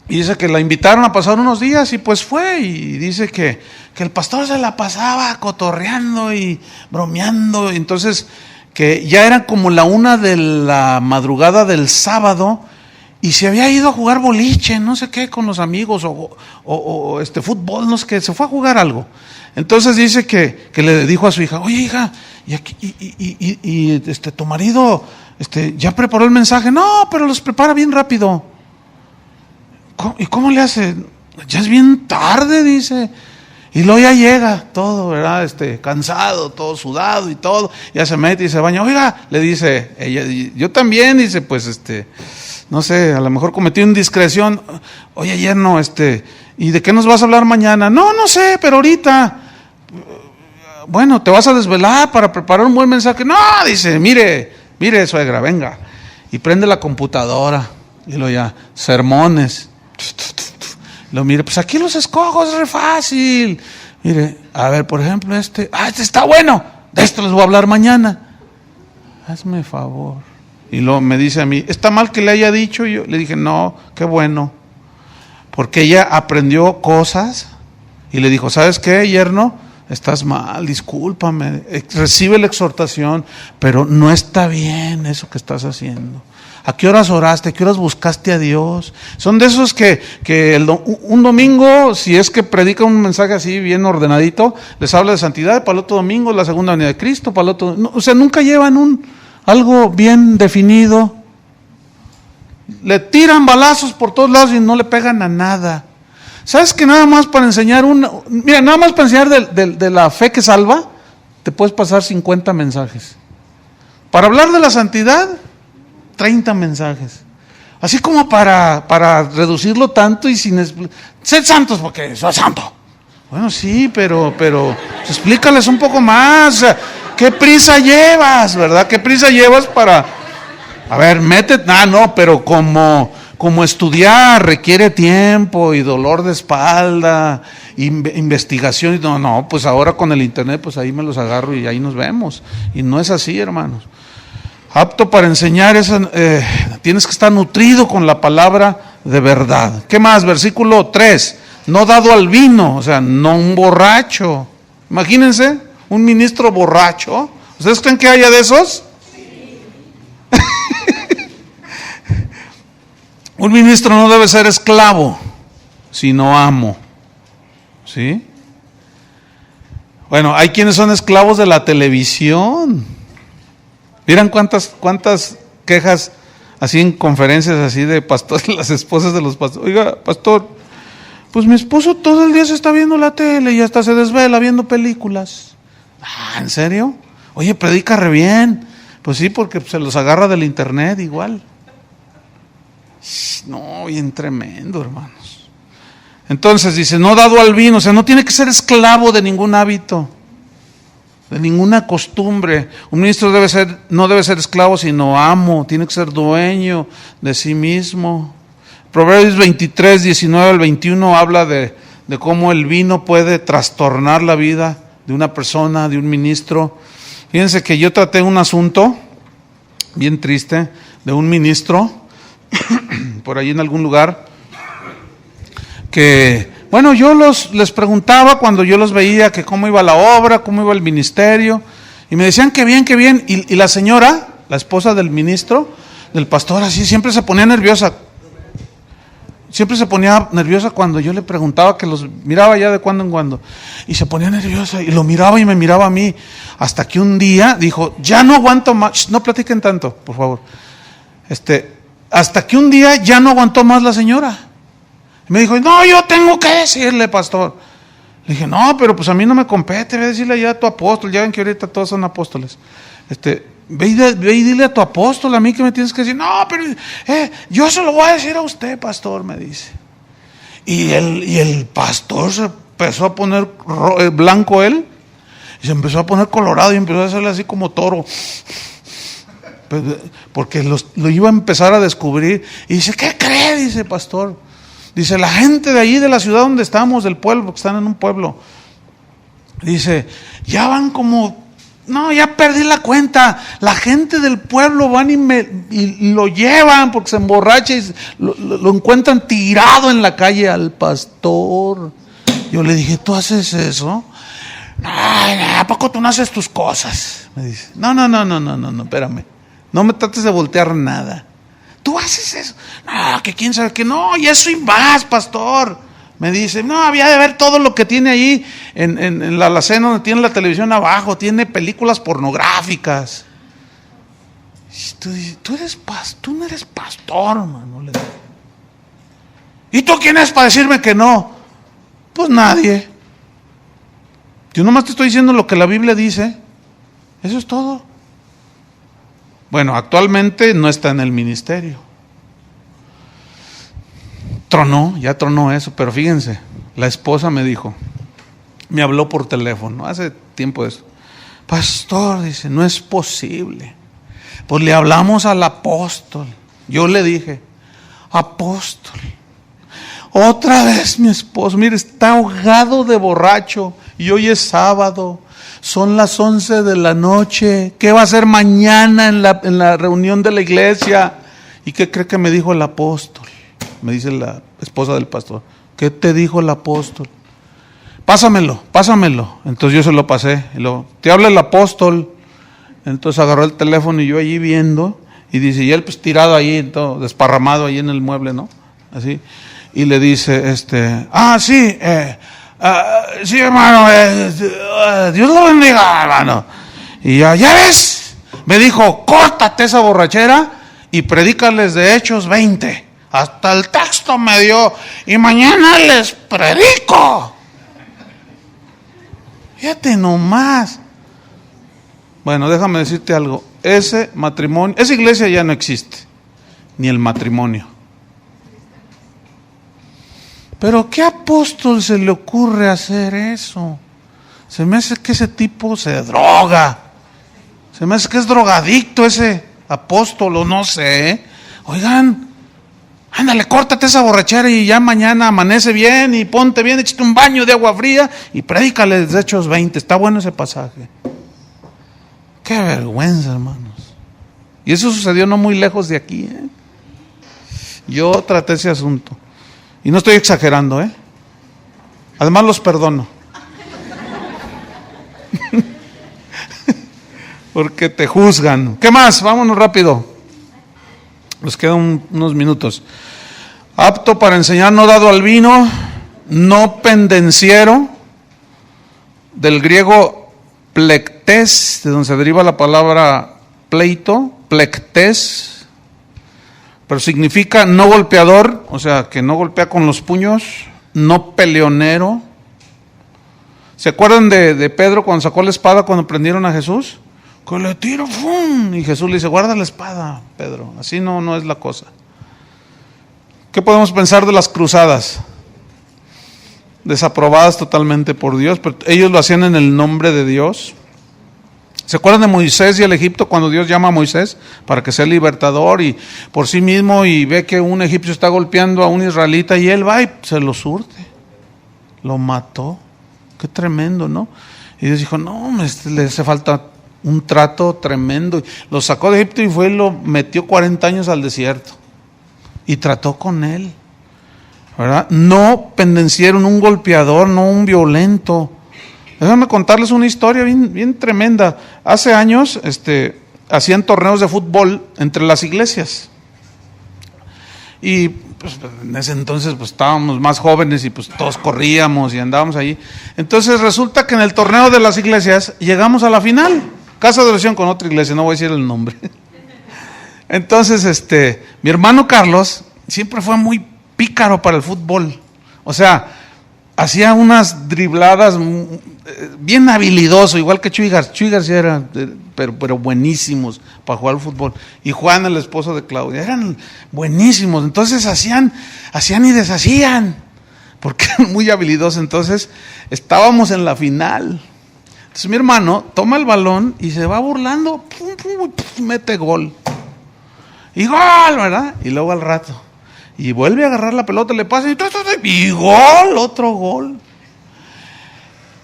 Y dice que la invitaron a pasar unos días y pues fue, y dice que el pastor se la pasaba cotorreando y bromeando. Entonces, que ya era como la 1 de la madrugada del sábado y se había ido a jugar boliche, no sé qué, con los amigos, o fútbol, no sé qué, se fue a jugar algo. Entonces dice que le dijo a su hija, oye hija, tu marido ya preparó el mensaje. No, pero los prepara bien rápido. ¿Y cómo le hace? Ya es bien tarde, dice. Y luego ya llega todo, ¿verdad? Cansado, todo sudado y todo. Ya se mete y se baña. Oiga, le dice ella, yo también, dice, pues no sé, a lo mejor cometí una indiscreción. Oye, yerno, ¿y de qué nos vas a hablar mañana? No sé, pero ahorita. Bueno, ¿te vas a desvelar para preparar un buen mensaje? No, dice, mire, suegra, venga. Y prende la computadora. Y luego ya, sermones. Lo mire, pues aquí los escojo, es re fácil. Mire, a ver, por ejemplo, este está bueno. De esto les voy a hablar mañana. Hazme favor. Y luego me dice a mí, ¿está mal que le haya dicho? Yo le dije, no, qué bueno. Porque ella aprendió cosas y le dijo, ¿sabes qué, yerno? Estás mal, discúlpame, recibe la exhortación, pero no está bien eso que estás haciendo. ¿A qué horas oraste? ¿A qué horas buscaste a Dios? Son de esos que un domingo, si es que predica un mensaje así bien ordenadito, les habla de santidad, para el otro domingo la segunda venida de Cristo, para el otro, no, o sea, nunca llevan algo bien definido. Le tiran balazos por todos lados y no le pegan a nada. ¿Sabes que nada más para enseñar nada más para enseñar de la fe que salva, te puedes pasar 50 mensajes. Para hablar de la santidad, 30 mensajes. Así como para reducirlo tanto y sin... Sed santos porque soy santo. Bueno, sí, pero explícales un poco más. ¿Qué prisa llevas, verdad? ¿Qué prisa llevas para... A ver, pero como estudiar requiere tiempo y dolor de espalda, investigación, no, pues ahora con el internet, pues ahí me los agarro y ahí nos vemos. Y no es así, hermanos. Apto para enseñar, tienes que estar nutrido con la palabra de verdad. ¿Qué más? Versículo 3, no dado al vino, o sea, no un borracho. Imagínense, un ministro borracho. ¿Ustedes creen que haya de esos? Un ministro no debe ser esclavo, sino amo. ¿Sí? Bueno, hay quienes son esclavos de la televisión. ¿Vieran cuántas quejas así en conferencias así de pastores, las esposas de los pastores? Oiga, pastor, pues mi esposo todo el día se está viendo la tele y hasta se desvela viendo películas. ¿En serio? Oye, predica re bien. Pues sí, porque se los agarra del internet igual. No, bien tremendo, hermanos. Entonces dice, no dado al vino, o sea, no tiene que ser esclavo de ningún hábito, de ninguna costumbre. Un ministro no debe ser esclavo, sino amo, tiene que ser dueño de sí mismo. Proverbios 23, 19 al 21 habla de cómo el vino puede trastornar la vida de una persona, de un ministro. Fíjense que yo traté un asunto bien triste de un ministro por ahí en algún lugar, que, bueno, yo les preguntaba cuando yo los veía que cómo iba la obra, cómo iba el ministerio, y me decían que bien, y la señora, la esposa del ministro, del pastor, así siempre se ponía nerviosa cuando yo le preguntaba, que los miraba ya de cuando en cuando, y se ponía nerviosa, y lo miraba y me miraba a mí, hasta que un día dijo, ya no aguanto más, no platiquen tanto, por favor, hasta que un día ya no aguantó más la señora. Me dijo, no, yo tengo que decirle, pastor. Le dije, no, pero pues a mí no me compete, ve a decirle ya a tu apóstol, ya ven que ahorita todos son apóstoles. Ve y dile a tu apóstol, a mí que me tienes que decir, no, pero yo se lo voy a decir a usted, pastor, me dice. Y el pastor se empezó a poner blanco él, y se empezó a poner colorado y empezó a hacerle así como toro. Porque lo iba a empezar a descubrir. Y dice, ¿qué cree? Dice, pastor. Dice, la gente de allí de la ciudad donde estamos, del pueblo, porque están en un pueblo. Dice, ya van como, no, ya perdí la cuenta. La gente del pueblo van y lo llevan porque se emborracha y lo encuentran tirado en la calle al pastor. Yo le dije, ¿tú haces eso? No, ¿a poco tú no haces tus cosas? Me dice, no, espérame. No me trates de voltear nada. tú haces eso. No, que quién sabe que no, y eso y más, pastor. Me dice, no, había de ver todo lo que tiene ahí en la alacena donde tiene la televisión abajo, tiene películas pornográficas. Y tú dices, tú no eres pastor, hermano. Le digo. ¿Y tú quién es para decirme que no? Pues nadie. Yo nomás te estoy diciendo lo que la Biblia dice. Eso es todo. Bueno, actualmente no está en el ministerio. Ya tronó eso, pero fíjense, la esposa me dijo, me habló por teléfono, hace tiempo de eso. Pastor, dice, no es posible. Pues le hablamos al apóstol. Yo le dije, apóstol, otra vez mi esposo, mire, está ahogado de borracho y hoy es sábado. Son las 11 de la noche. ¿Qué va a hacer mañana en la reunión de la iglesia? ¿Y qué cree que me dijo el apóstol? Me dice la esposa del pastor. ¿Qué te dijo el apóstol? Pásamelo. Entonces yo se lo pasé. Te habla el apóstol. Entonces agarró el teléfono y yo allí viendo. Y dice, y él pues tirado ahí, todo desparramado ahí en el mueble, ¿no? Así. Y le dice, sí, sí, hermano, Dios lo bendiga, hermano. Y ya ves, me dijo, córtate esa borrachera y predícales de Hechos 20. Hasta el texto me dio, y mañana les predico. Fíjate nomás. Bueno, déjame decirte algo. Ese matrimonio, esa iglesia ya no existe, ni el matrimonio. Pero ¿qué apóstol se le ocurre hacer eso? Se me hace que ese tipo se droga. Se me hace que es drogadicto ese apóstol, o no sé. Oigan, ándale, córtate esa borrachera y ya mañana amanece bien y ponte bien, échate un baño de agua fría y predícale de Hechos 20. Está bueno ese pasaje. Qué vergüenza, hermanos. Y eso sucedió no muy lejos de aquí, ¿eh? Yo traté ese asunto. Y no estoy exagerando, ¿eh? Además los perdono. Porque te juzgan. ¿Qué más? Vámonos rápido. Nos quedan unos minutos. Apto para enseñar, no dado al vino, no pendenciero, del griego plektes, de donde se deriva la palabra pleito, plektes, pero significa no golpeador, o sea, que no golpea con los puños, no peleonero. ¿Se acuerdan de Pedro cuando sacó la espada cuando prendieron a Jesús? Que le tiro, ¡fum! Y Jesús le dice, guarda la espada, Pedro, así no es la cosa. ¿Qué podemos pensar de las cruzadas? Desaprobadas totalmente por Dios, pero ellos lo hacían en el nombre de Dios. ¿Se acuerdan de Moisés y el Egipto cuando Dios llama a Moisés para que sea libertador y por sí mismo y ve que un egipcio está golpeando a un israelita y él va y se lo surte? Lo mató. Qué tremendo, ¿no? Y Dios dijo, no, le hace falta un trato tremendo. Lo sacó de Egipto y fue y lo metió 40 años al desierto. Y trató con él, ¿verdad? No pendencieron, un golpeador, no un violento. Déjenme contarles una historia bien tremenda. Hace años hacían torneos de fútbol entre las iglesias. Y pues, en ese entonces pues estábamos más jóvenes y pues todos corríamos y andábamos ahí. Entonces resulta que en el torneo de las iglesias llegamos a la final. Casa de oración con otra iglesia, no voy a decir el nombre. Entonces mi hermano Carlos siempre fue muy pícaro para el fútbol. O sea, hacía unas dribladas bien habilidoso, igual que Chuy García era, pero buenísimos para jugar al fútbol. Y Juan, el esposo de Claudia, eran buenísimos. Entonces hacían y deshacían, porque eran muy habilidosos. Entonces estábamos en la final. Entonces mi hermano toma el balón y se va burlando, mete gol. Y gol, ¿verdad? Y luego al rato, y vuelve a agarrar la pelota, le pasa y gol, otro gol.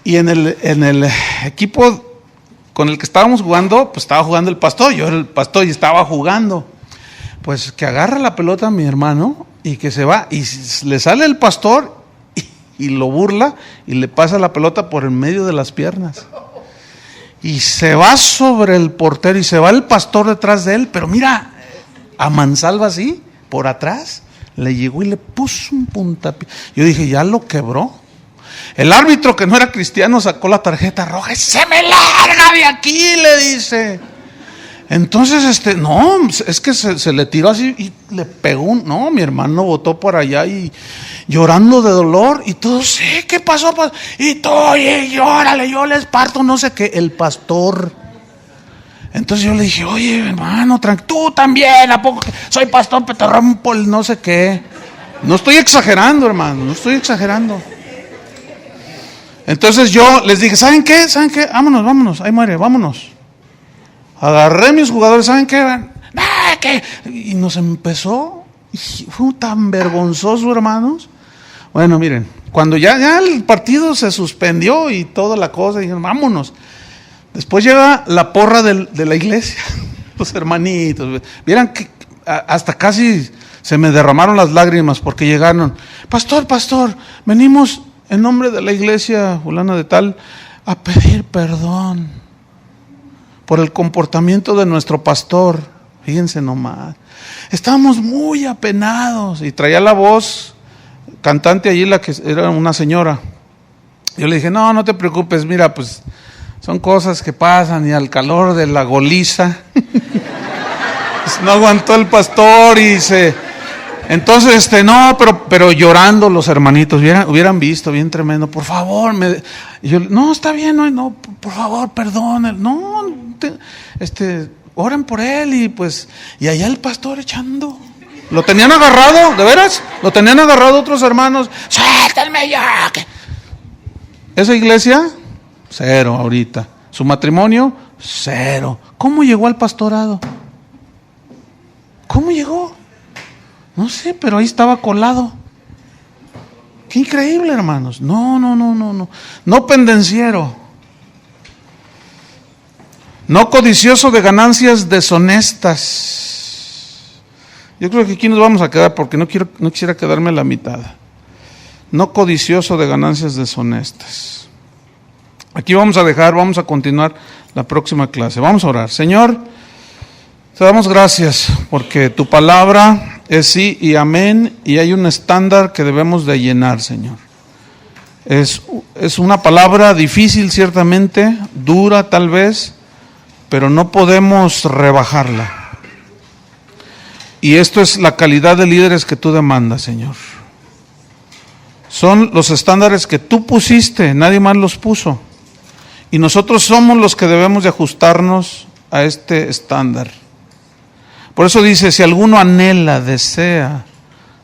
Y en el equipo con el que estábamos jugando, pues estaba jugando el pastor, yo era el pastor y estaba jugando. Pues que agarra la pelota a mi hermano y que se va, y le sale el pastor y lo burla y le pasa la pelota por el medio de las piernas. Y se va sobre el portero y se va el pastor detrás de él, pero mira, a mansalva así, por atrás, le llegó y le puso un puntapié. Yo dije, ya lo quebró. El árbitro, que no era cristiano, sacó la tarjeta roja y se me larga de aquí, le dice. Entonces, no, es que se le tiró así y le pegó no, mi hermano botó por allá y llorando de dolor y todo, sí, ¿qué pasó? Y todo, y llórale, yo les parto, no sé qué, el pastor. Entonces yo le dije, oye, hermano, tú también, ¿a poco que soy pastor, pero te rompo el no sé qué? No estoy exagerando, hermano, no estoy exagerando. Entonces yo les dije, ¿saben qué? Vámonos, ahí muere, vámonos. Agarré mis jugadores, ¿saben qué? ¿Qué? Y nos empezó, y fue tan vergonzoso, hermanos. Bueno, miren, cuando ya el partido se suspendió y toda la cosa, dijeron, vámonos. Después llega la porra de la iglesia, los hermanitos. Vieran que hasta casi se me derramaron las lágrimas porque llegaron. Pastor, venimos en nombre de la iglesia fulana de tal a pedir perdón por el comportamiento de nuestro pastor. Fíjense nomás. Estábamos muy apenados y traía la voz cantante allí, la que era una señora. Yo le dije, no te preocupes, mira, pues son cosas que pasan y al calor de la goliza pues no aguantó el pastor y entonces no, pero llorando los hermanitos, hubieran visto bien tremendo. Por favor, no, está bien, no, por favor, perdón, no, oren por él y allá el pastor echando. Lo tenían agarrado, ¿de veras? Lo tenían agarrado otros hermanos. Suéltenme ya. Esa iglesia, 0 ahorita. Su matrimonio, 0. ¿Cómo llegó al pastorado? ¿Cómo llegó? No sé, pero ahí estaba colado. Qué increíble, hermanos. No pendenciero. No codicioso de ganancias deshonestas. Yo creo que aquí nos vamos a quedar porque no quisiera quedarme a la mitad. No codicioso de ganancias deshonestas. Aquí vamos a continuar la próxima clase. Vamos a orar. Señor, te damos gracias porque tu palabra es sí y amén, y hay un estándar que debemos de llenar, Señor. Es una palabra difícil, ciertamente, dura tal vez, pero no podemos rebajarla. Y esto es la calidad de líderes que tú demandas, Señor. Son los estándares que tú pusiste, nadie más los puso. Y nosotros somos los que debemos de ajustarnos a este estándar. Por eso dice, si alguno anhela, desea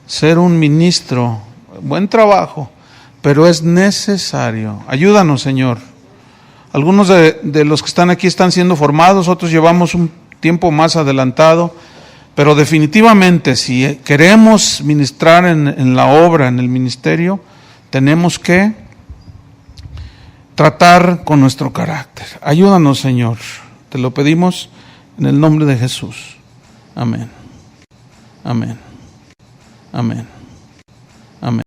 ser un ministro, buen trabajo, pero es necesario. Ayúdanos, Señor. Algunos de los que están aquí están siendo formados, otros llevamos un tiempo más adelantado, pero definitivamente si queremos ministrar en la obra, en el ministerio, tenemos que tratar con nuestro carácter. Ayúdanos, Señor. Te lo pedimos en el nombre de Jesús. Amén. Amén. Amén. Amén.